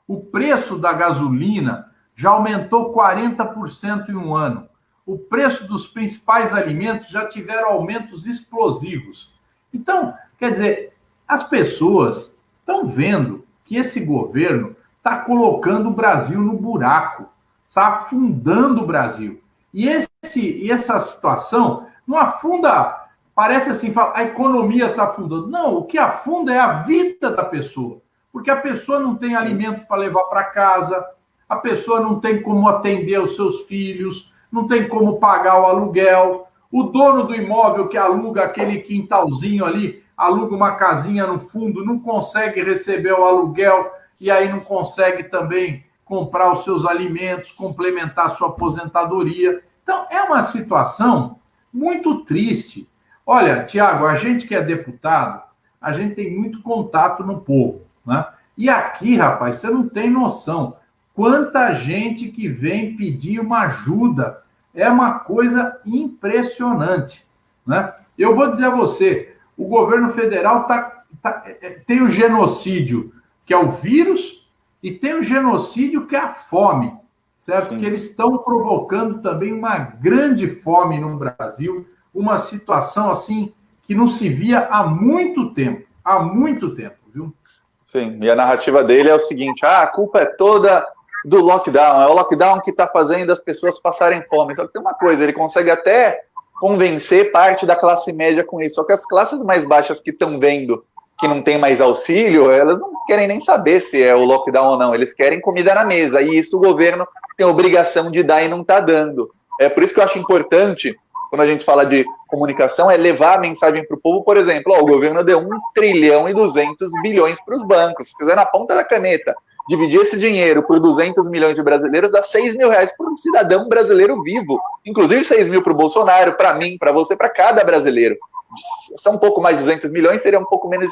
O preço da gasolina já aumentou 40% em um ano. O preço dos principais alimentos já tiveram aumentos explosivos. Então, quer dizer, as pessoas estão vendo que esse governo está colocando o Brasil no buraco, está afundando o Brasil. E essa situação não afunda. Parece assim, a economia está afundando. Não, o que afunda é a vida da pessoa. Porque a pessoa não tem alimento para levar para casa, a pessoa não tem como atender os seus filhos, não tem como pagar o aluguel. O dono do imóvel que aluga aquele quintalzinho ali, aluga uma casinha no fundo, não consegue receber o aluguel e aí não consegue também comprar os seus alimentos, complementar a sua aposentadoria. Então, é uma situação muito triste. Olha, Tiago, a gente que é deputado, a gente tem muito contato no povo, né? E aqui, rapaz, você não tem noção quanta gente que vem pedir uma ajuda. É uma coisa impressionante, né? Eu vou dizer a você, o governo federal tem o genocídio, que é o vírus, e tem o genocídio, que é a fome, certo? Sim. Que eles estão provocando também uma grande fome no Brasil, uma situação assim que não se via há muito tempo, viu? Sim, e a narrativa dele é o seguinte, a culpa é toda do lockdown, é o lockdown que está fazendo as pessoas passarem fome. Só que tem uma coisa, ele consegue até convencer parte da classe média com isso. Só que as classes mais baixas que estão vendo que não tem mais auxílio, elas não querem nem saber se é o lockdown ou não. Eles querem comida na mesa. E isso o governo tem a obrigação de dar e não está dando. É por isso que eu acho importante, quando a gente fala de comunicação, é levar a mensagem para o povo, por exemplo, o governo deu 1 trilhão e 200 bilhões para os bancos. Se fizer na ponta da caneta, dividir esse dinheiro por 200 milhões de brasileiros, dá 6 mil reais para um cidadão brasileiro vivo. Inclusive 6 mil para o Bolsonaro, para mim, para você, para cada brasileiro. São um pouco mais de 200 milhões, seria um pouco menos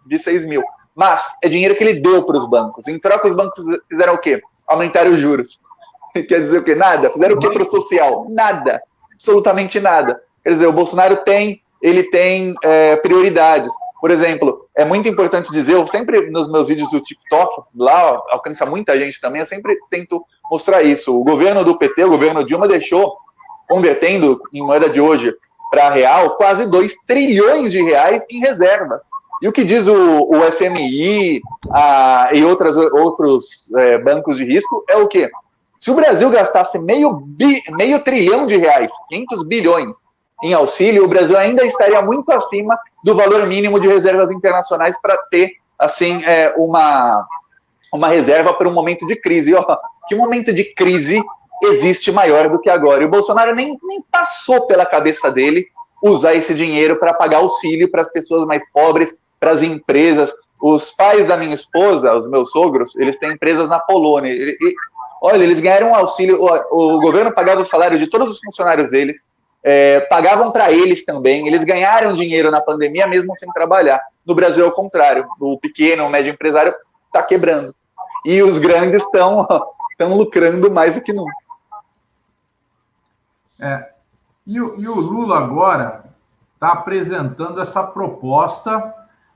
de 6 mil. Mas é dinheiro que ele deu para os bancos. Em troca, os bancos fizeram o quê? Aumentaram os juros. Quer dizer o quê? Nada. Fizeram o quê para o social? Nada. Absolutamente nada. Quer dizer, o Bolsonaro tem prioridades. Por exemplo, é muito importante dizer, eu sempre nos meus vídeos do TikTok, lá alcança muita gente também, eu sempre tento mostrar isso. O governo do PT, o governo Dilma, deixou, convertendo em moeda de hoje para real, quase 2 trilhões de reais em reserva. E o que diz o FMI e outros bancos de risco é o quê? Se o Brasil gastasse meio trilhão de reais, 500 bilhões, em auxílio, o Brasil ainda estaria muito acima do valor mínimo de reservas internacionais para ter, assim, uma reserva para um momento de crise. E, que momento de crise existe maior do que agora? E o Bolsonaro nem passou pela cabeça dele usar esse dinheiro para pagar auxílio para as pessoas mais pobres, para as empresas. Os pais da minha esposa, os meus sogros, eles têm empresas na Polônia. Olha, eles ganharam um auxílio, o governo pagava o salário de todos os funcionários deles, pagavam para eles também, eles ganharam dinheiro na pandemia mesmo sem trabalhar. No Brasil é o contrário, o pequeno, o médio empresário está quebrando. E os grandes estão lucrando mais do que nunca. E o Lula agora está apresentando essa proposta,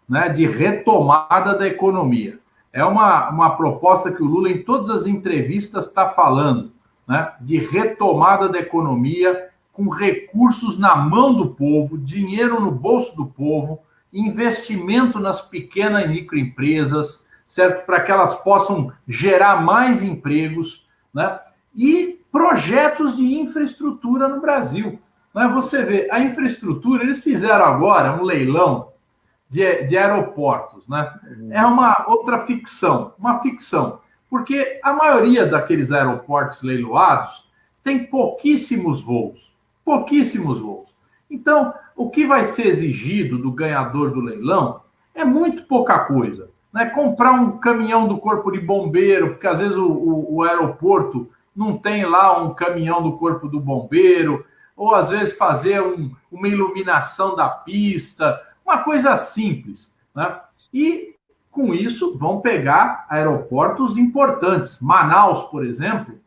né, de retomada da economia. É uma proposta que o Lula, em todas as entrevistas, está falando, né, de retomada da economia com recursos na mão do povo, dinheiro no bolso do povo, investimento nas pequenas e microempresas, certo? Para que elas possam gerar mais empregos, né? E projetos de infraestrutura no Brasil. Né? Você vê, a infraestrutura, eles fizeram agora um leilão de aeroportos, né? É uma outra ficção, porque a maioria daqueles aeroportos leiloados tem pouquíssimos voos. Então, o que vai ser exigido do ganhador do leilão é muito pouca coisa, né? Comprar um caminhão do Corpo de Bombeiro, porque às vezes o aeroporto não tem lá um caminhão do Corpo do Bombeiro, ou às vezes fazer uma iluminação da pista, uma coisa simples, né? E com isso vão pegar aeroportos importantes. Manaus, por exemplo,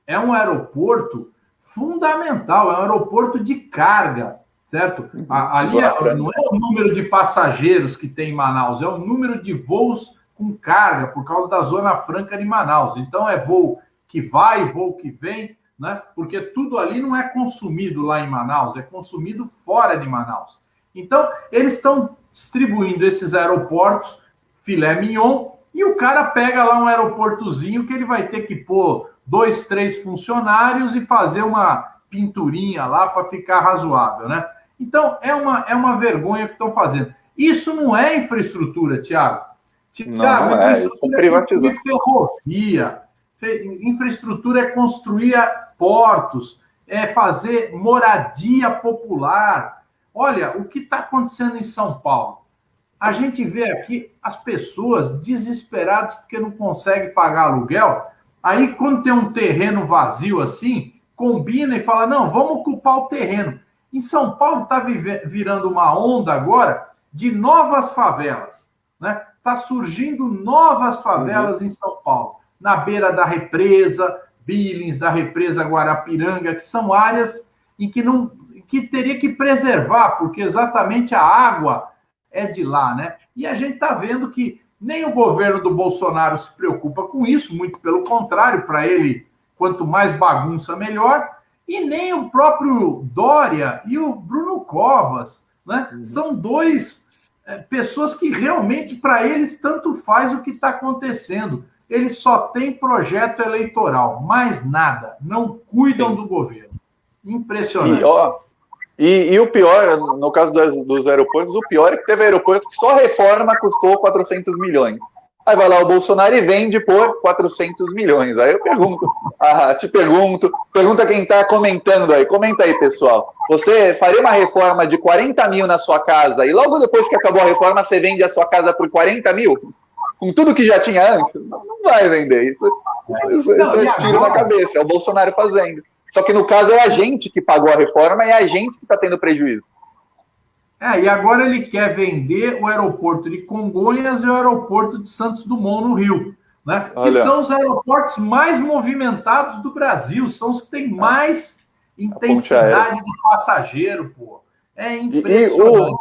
é um aeroporto fundamental, é um aeroporto de carga, certo? Ali não é o número de passageiros que tem em Manaus, é o número de voos com carga, por causa da Zona Franca de Manaus. Então é voo que vai, voo que vem, né? Porque tudo ali não é consumido lá em Manaus, é consumido fora de Manaus. Então, eles estão distribuindo esses aeroportos, filé mignon, e o cara pega lá um aeroportozinho que ele vai ter que pôr 2, 3 funcionários e fazer uma pinturinha lá para ficar razoável, né? Então, é uma vergonha que estão fazendo. Isso não é infraestrutura, Tiago. Não é, isso é privatizar. Ferrovia. Infraestrutura é construir portos, é fazer moradia popular. Olha, o que está acontecendo em São Paulo? A gente vê aqui as pessoas desesperadas porque não conseguem pagar aluguel. Aí, quando tem um terreno vazio assim, combina e fala, não, vamos ocupar o terreno. Em São Paulo está virando uma onda agora de novas favelas, né? Está surgindo novas favelas em São Paulo, na beira da represa Billings, da represa Guarapiranga, que são áreas em que teria que preservar, porque exatamente a água é de lá, né? E a gente está vendo que nem o governo do Bolsonaro se preocupa com isso, muito pelo contrário, para ele, quanto mais bagunça, melhor, e nem o próprio Dória e o Bruno Covas, né? São dois pessoas que realmente, para eles, tanto faz o que está acontecendo. Eles só têm projeto eleitoral, mais nada, não cuidam do governo. Impressionante. E o pior, no caso dos aeroportos, o pior é que teve aeroporto que só a reforma custou 400 milhões. Aí vai lá o Bolsonaro e vende por 400 milhões. Aí eu pergunto, pergunta quem está comentando aí. Comenta aí, pessoal. Você faria uma reforma de 40 mil na sua casa e logo depois que acabou a reforma você vende a sua casa por 40 mil? Com tudo que já tinha antes? Não vai vender. Isso é tiro na cabeça. É o Bolsonaro fazendo. Só que no caso é a gente que pagou a reforma e é a gente que está tendo prejuízo. E agora ele quer vender o aeroporto de Congonhas e o aeroporto de Santos Dumont, no Rio, né? Que são os aeroportos mais movimentados do Brasil, são os que têm mais intensidade de passageiro, pô. É impressionante.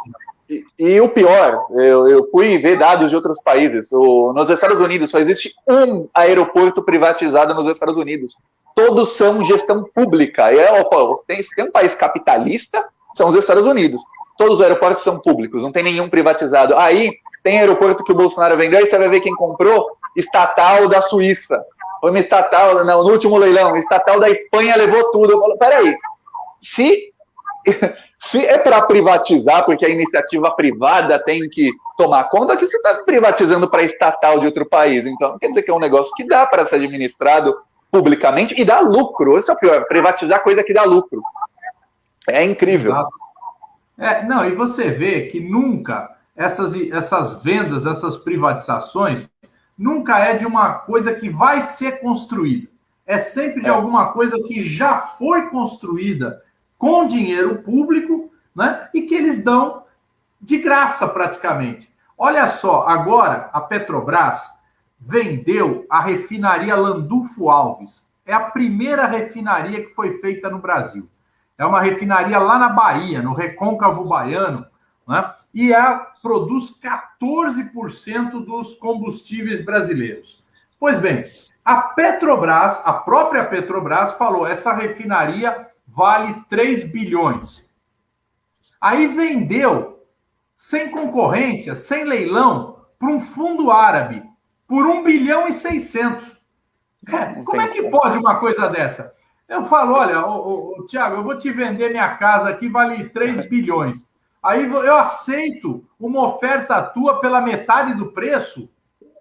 E o pior, eu fui ver dados de outros países. Nos Estados Unidos só existe um aeroporto privatizado nos Estados Unidos. Todos são gestão pública. Se tem um país capitalista, são os Estados Unidos. Todos os aeroportos são públicos, não tem nenhum privatizado. Aí tem aeroporto que o Bolsonaro vendeu, aí você vai ver quem comprou, estatal da Suíça. Foi uma estatal, no último leilão, estatal da Espanha levou tudo. Eu falo, peraí, se é para privatizar, porque a iniciativa privada tem que tomar conta, que você está privatizando para estatal de outro país. Então, quer dizer que é um negócio que dá para ser administrado publicamente e dá lucro. Esse é o pior, privatizar coisa que dá lucro. É incrível. Exato. E você vê que nunca essas vendas, essas privatizações, nunca é de uma coisa que vai ser construída. É sempre de alguma coisa que já foi construída com dinheiro público, né? E que eles dão de graça praticamente. Olha só, agora a Petrobras vendeu a refinaria Landulfo Alves. É a primeira refinaria que foi feita no Brasil. É uma refinaria lá na Bahia, no Recôncavo Baiano, né? E produz 14% dos combustíveis brasileiros. Pois bem, a Petrobras, a própria Petrobras, falou: essa refinaria vale 3 bilhões. Aí vendeu, sem concorrência, sem leilão, para um fundo árabe, por 1 bilhão e 600. Como é que pode uma coisa dessa? Eu falo, olha, Tiago, eu vou te vender minha casa aqui, vale 3 bilhões. Aí eu aceito uma oferta tua pela metade do preço?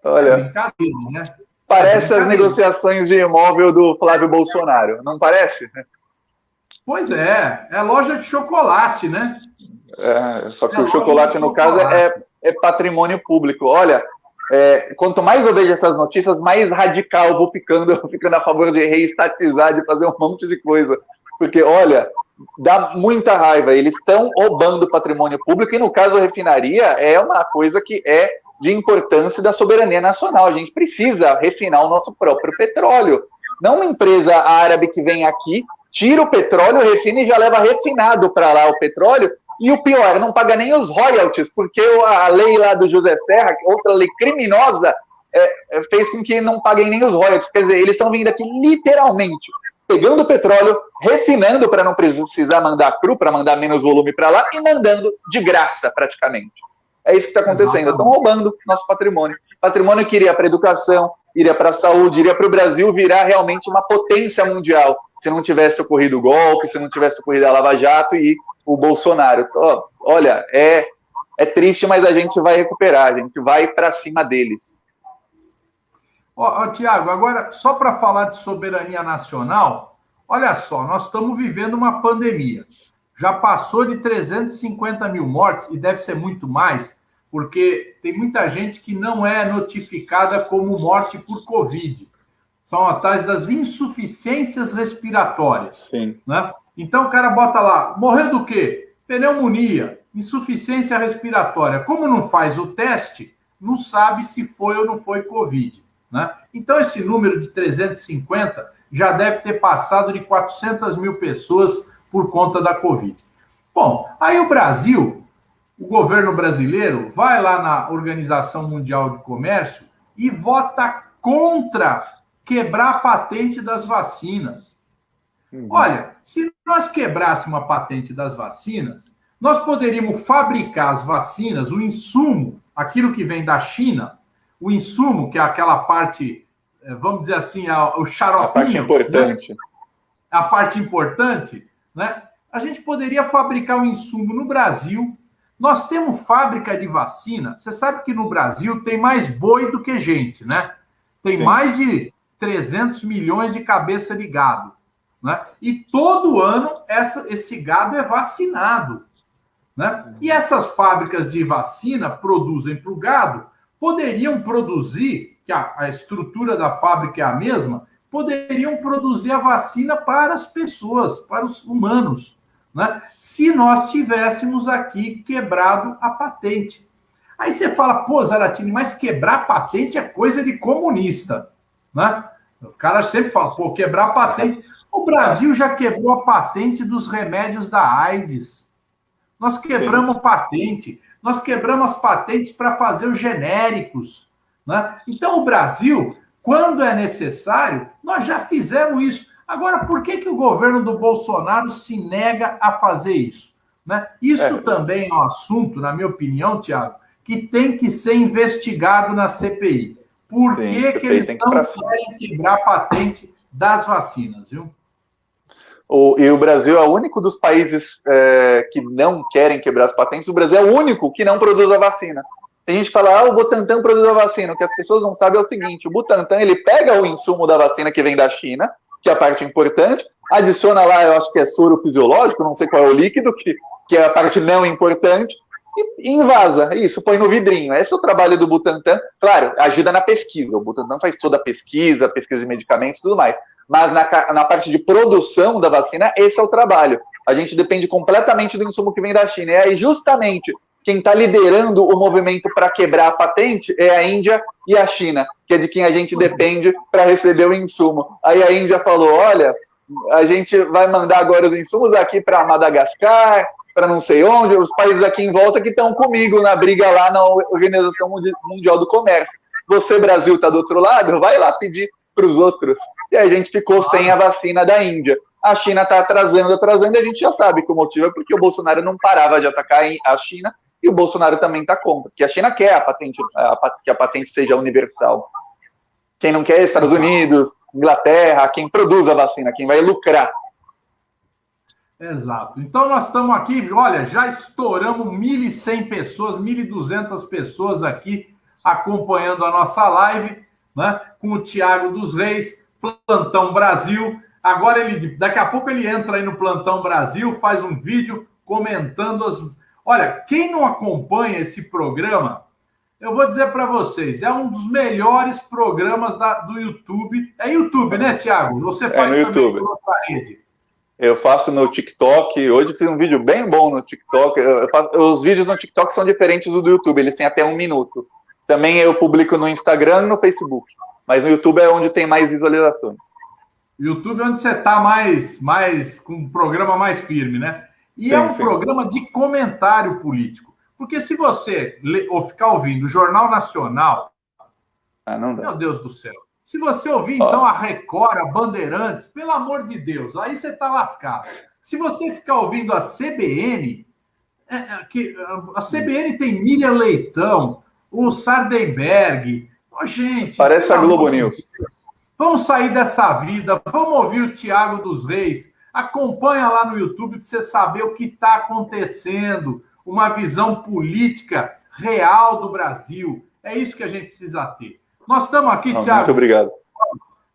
Olha, brincadeira, né? Parece as negociações de imóvel do Flávio Bolsonaro, não parece? Pois é loja de chocolate, né? Só que o chocolate, no caso, é patrimônio público. Olha, quanto mais eu vejo essas notícias, mais radical eu vou ficando a favor de reestatizar, de fazer um monte de coisa. Porque, olha, dá muita raiva. Eles estão roubando patrimônio público e, no caso, a refinaria é uma coisa que é de importância da soberania nacional. A gente precisa refinar o nosso próprio petróleo. Não uma empresa árabe que vem aqui, tira o petróleo, refina e já leva refinado para lá o petróleo. E o pior, não paga nem os royalties, porque a lei lá do José Serra, outra lei criminosa, fez com que não paguem nem os royalties. Quer dizer, eles estão vindo aqui literalmente, pegando o petróleo, refinando para não precisar mandar cru, para mandar menos volume para lá, e mandando de graça, praticamente. É isso que está acontecendo. Estão roubando nosso patrimônio. Patrimônio que iria para a educação, iria para a saúde, iria para o Brasil virar realmente uma potência mundial, se não tivesse ocorrido o golpe, se não tivesse ocorrido a Lava Jato e o Bolsonaro. Olha, é triste, mas a gente vai recuperar, a gente vai para cima deles. Tiago, agora, só para falar de soberania nacional, olha só, nós estamos vivendo uma pandemia. Já passou de 350 mil mortes, e deve ser muito mais, porque tem muita gente que não é notificada como morte por Covid. São as tais das insuficiências respiratórias. Sim. Né? Então o cara bota lá, morreu do quê? Pneumonia, insuficiência respiratória. Como não faz o teste, não sabe se foi ou não foi Covid. Né? Então esse número de 350 já deve ter passado de 400 mil pessoas por conta da Covid. Bom, aí o Brasil, o governo brasileiro, vai lá na Organização Mundial de Comércio e vota contra quebrar a patente das vacinas. Olha, se nós quebrássemos a patente das vacinas, nós poderíamos fabricar as vacinas, o insumo, aquilo que vem da China, o insumo, que é aquela parte, vamos dizer assim, o xaropinho. A parte importante. Né? A parte importante, né? a gente poderia fabricar o insumo no Brasil. Nós temos fábrica de vacina. Você sabe que no Brasil tem mais boi do que gente, né? Tem mais de 300 milhões de cabeça de gado, né? E todo ano esse gado é vacinado, né? E essas fábricas de vacina produzem para o gado, poderiam produzir, que a estrutura da fábrica é a mesma, poderiam produzir a vacina para as pessoas, para os humanos, né? Se nós tivéssemos aqui quebrado a patente. Aí você fala, pô, Zaratini, mas quebrar a patente é coisa de comunista, né? O cara sempre fala, pô, quebrar a patente. O Brasil já quebrou a patente dos remédios da AIDS. Nós quebramos patente. Nós quebramos as patentes para fazer os genéricos, né? Então, o Brasil, quando é necessário, nós já fizemos isso. Agora, por que o governo do Bolsonaro se nega a fazer isso, né? Isso também é um assunto, na minha opinião, Tiago, que tem que ser investigado na CPI. Por que eles não querem quebrar a patente das vacinas, viu? E o Brasil é o único dos países que não querem quebrar as patentes. O Brasil é o único que não produz a vacina. Tem gente que fala, o Butantan produz a vacina. O que as pessoas não sabem é o seguinte, o Butantan, ele pega o insumo da vacina que vem da China, que é a parte importante, adiciona lá, eu acho que é soro fisiológico, não sei qual é o líquido, que é a parte não importante, e invasa. Isso, põe no vidrinho. Esse é o trabalho do Butantan. Claro, ajuda na pesquisa. O Butantan faz toda a pesquisa de medicamentos e tudo mais. Mas na parte de produção da vacina, esse é o trabalho. A gente depende completamente do insumo que vem da China. E aí, justamente, quem está liderando o movimento para quebrar a patente é a Índia e a China, que é de quem a gente depende para receber o insumo. Aí a Índia falou, olha, a gente vai mandar agora os insumos aqui para Madagascar, para não sei onde, os países aqui em volta que estão comigo na briga lá na Organização Mundial do Comércio. Você, Brasil, está do outro lado? Vai lá pedir para os outros. E aí a gente ficou sem a vacina da Índia. A China está atrasando, e a gente já sabe que o motivo é porque o Bolsonaro não parava de atacar a China e o Bolsonaro também está contra, porque a China quer que a patente seja universal. Quem não quer é Estados Unidos, Inglaterra, quem produz a vacina, quem vai lucrar. Exato. Então nós estamos aqui, olha, já estouramos 1.100 pessoas, 1.200 pessoas aqui acompanhando a nossa live, né, com o Tiago dos Reis, Plantão Brasil. Agora daqui a pouco ele entra aí no Plantão Brasil, faz um vídeo comentando as... Olha, quem não acompanha esse programa, eu vou dizer para vocês, é um dos melhores programas do YouTube. É YouTube, né, Tiago? Você faz no também YouTube. Em outra rede. Eu faço no TikTok. Hoje fiz um vídeo bem bom no TikTok. Os vídeos no TikTok são diferentes do YouTube, eles têm até 1 minuto. Também eu publico no Instagram e no Facebook. Mas no YouTube é onde tem mais visualizações. YouTube é onde você está mais com um programa mais firme, né? E sim, é um programa de comentário político. Porque se você ou ficar ouvindo o Jornal Nacional, não dá. Meu Deus do céu. Se você ouvir, então, a Record, a Bandeirantes, pelo amor de Deus, aí você está lascado. Se você ficar ouvindo a CBN, a CBN tem Miriam Leitão, o Sardenberg, gente... Parece a Globo News. Vamos sair dessa vida, vamos ouvir o Tiago dos Reis, acompanha lá no YouTube para você saber o que está acontecendo, uma visão política real do Brasil. É isso que a gente precisa ter. Nós estamos aqui, Tiago. Muito obrigado.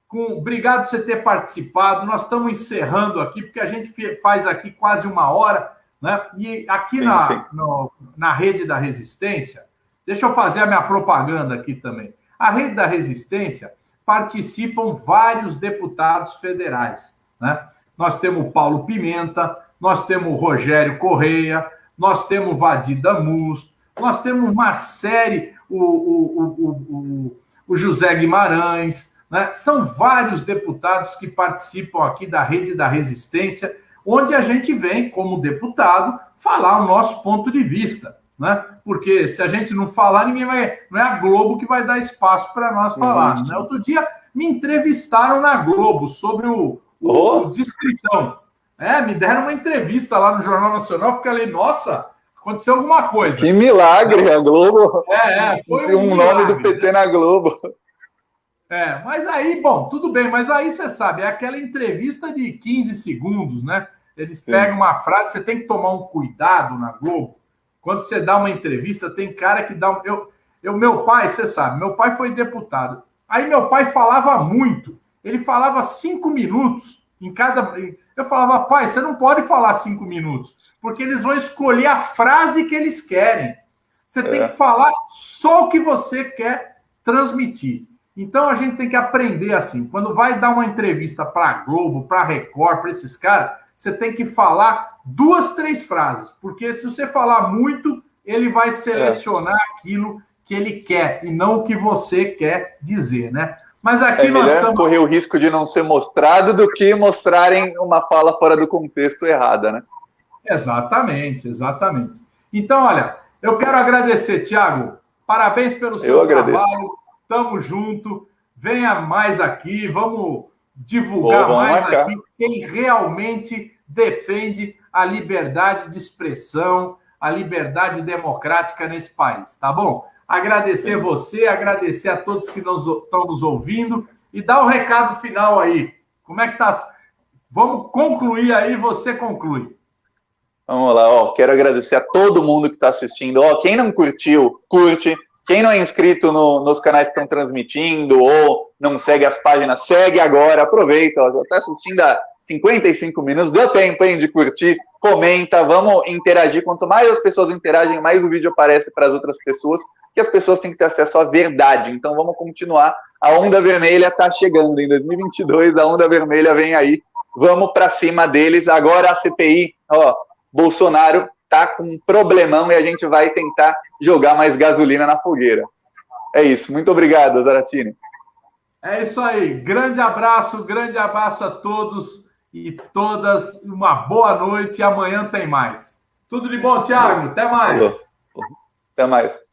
Obrigado por você ter participado. Nós estamos encerrando aqui, porque a gente faz aqui quase 1 hora, né? E aqui na Rede da Resistência, deixa eu fazer a minha propaganda aqui também. A Rede da Resistência participam vários deputados federais, né? Nós temos o Paulo Pimenta, nós temos o Rogério Correia, nós temos o Vadir Damus, nós temos uma série, o José Guimarães, né? São vários deputados que participam aqui da Rede da Resistência, onde a gente vem, como deputado, falar o nosso ponto de vista, né? Porque se a gente não falar, ninguém vai... Não é a Globo que vai dar espaço para nós falar, né? Outro dia me entrevistaram na Globo sobre o Distritão. Me deram uma entrevista lá no Jornal Nacional, fiquei, nossa, aconteceu alguma coisa. Que milagre, a Globo. Foi um nome do PT na Globo. Mas aí, bom, tudo bem, mas aí você sabe, é aquela entrevista de 15 segundos, né? Eles pegam uma frase, você tem que tomar um cuidado na Globo. Quando você dá uma entrevista, tem cara que dá... Meu pai, você sabe, meu pai foi deputado. Aí meu pai falava muito. Ele falava 5 minutos em cada... Eu falava, pai, você não pode falar 5 minutos, porque eles vão escolher a frase que eles querem. Você tem que falar só o que você quer transmitir. Então a gente tem que aprender assim. Quando vai dar uma entrevista para a Globo, para a Record, para esses caras, você tem que falar 2, 3 frases, porque se você falar muito, ele vai selecionar aquilo que ele quer e não o que você quer dizer, né? Mas aqui nós estamos... correr o risco de não ser mostrado do que mostrarem uma fala fora do contexto errada, né? Exatamente, exatamente. Então, olha, eu quero agradecer, Thiago. Parabéns pelo seu trabalho. Tamo junto. Venha mais aqui. Vamos divulgar mais aqui quem realmente defende a liberdade de expressão, a liberdade democrática nesse país, tá bom? Agradecer você, agradecer a todos que estão nos ouvindo e dar um recado final aí. Como é que tá? Vamos concluir aí, você conclui. Vamos lá, quero agradecer a todo mundo que está assistindo. Quem não curtiu, curte. Quem não é inscrito nos canais que estão transmitindo ou não segue as páginas, segue agora, aproveita. Já está assistindo há 55 minutos, deu tempo, hein, de curtir, comenta, vamos interagir. Quanto mais as pessoas interagem, mais o vídeo aparece para as outras pessoas, que as pessoas têm que ter acesso à verdade. Então vamos continuar. A onda vermelha está chegando em 2022, a onda vermelha vem aí. Vamos para cima deles. Agora a CPI, Bolsonaro tá com um problemão e a gente vai tentar jogar mais gasolina na fogueira. É isso. Muito obrigado, Zaratini. É isso aí. Grande abraço a todos e todas. Uma boa noite e amanhã tem mais. Tudo de bom, Thiago. Até mais. Até mais.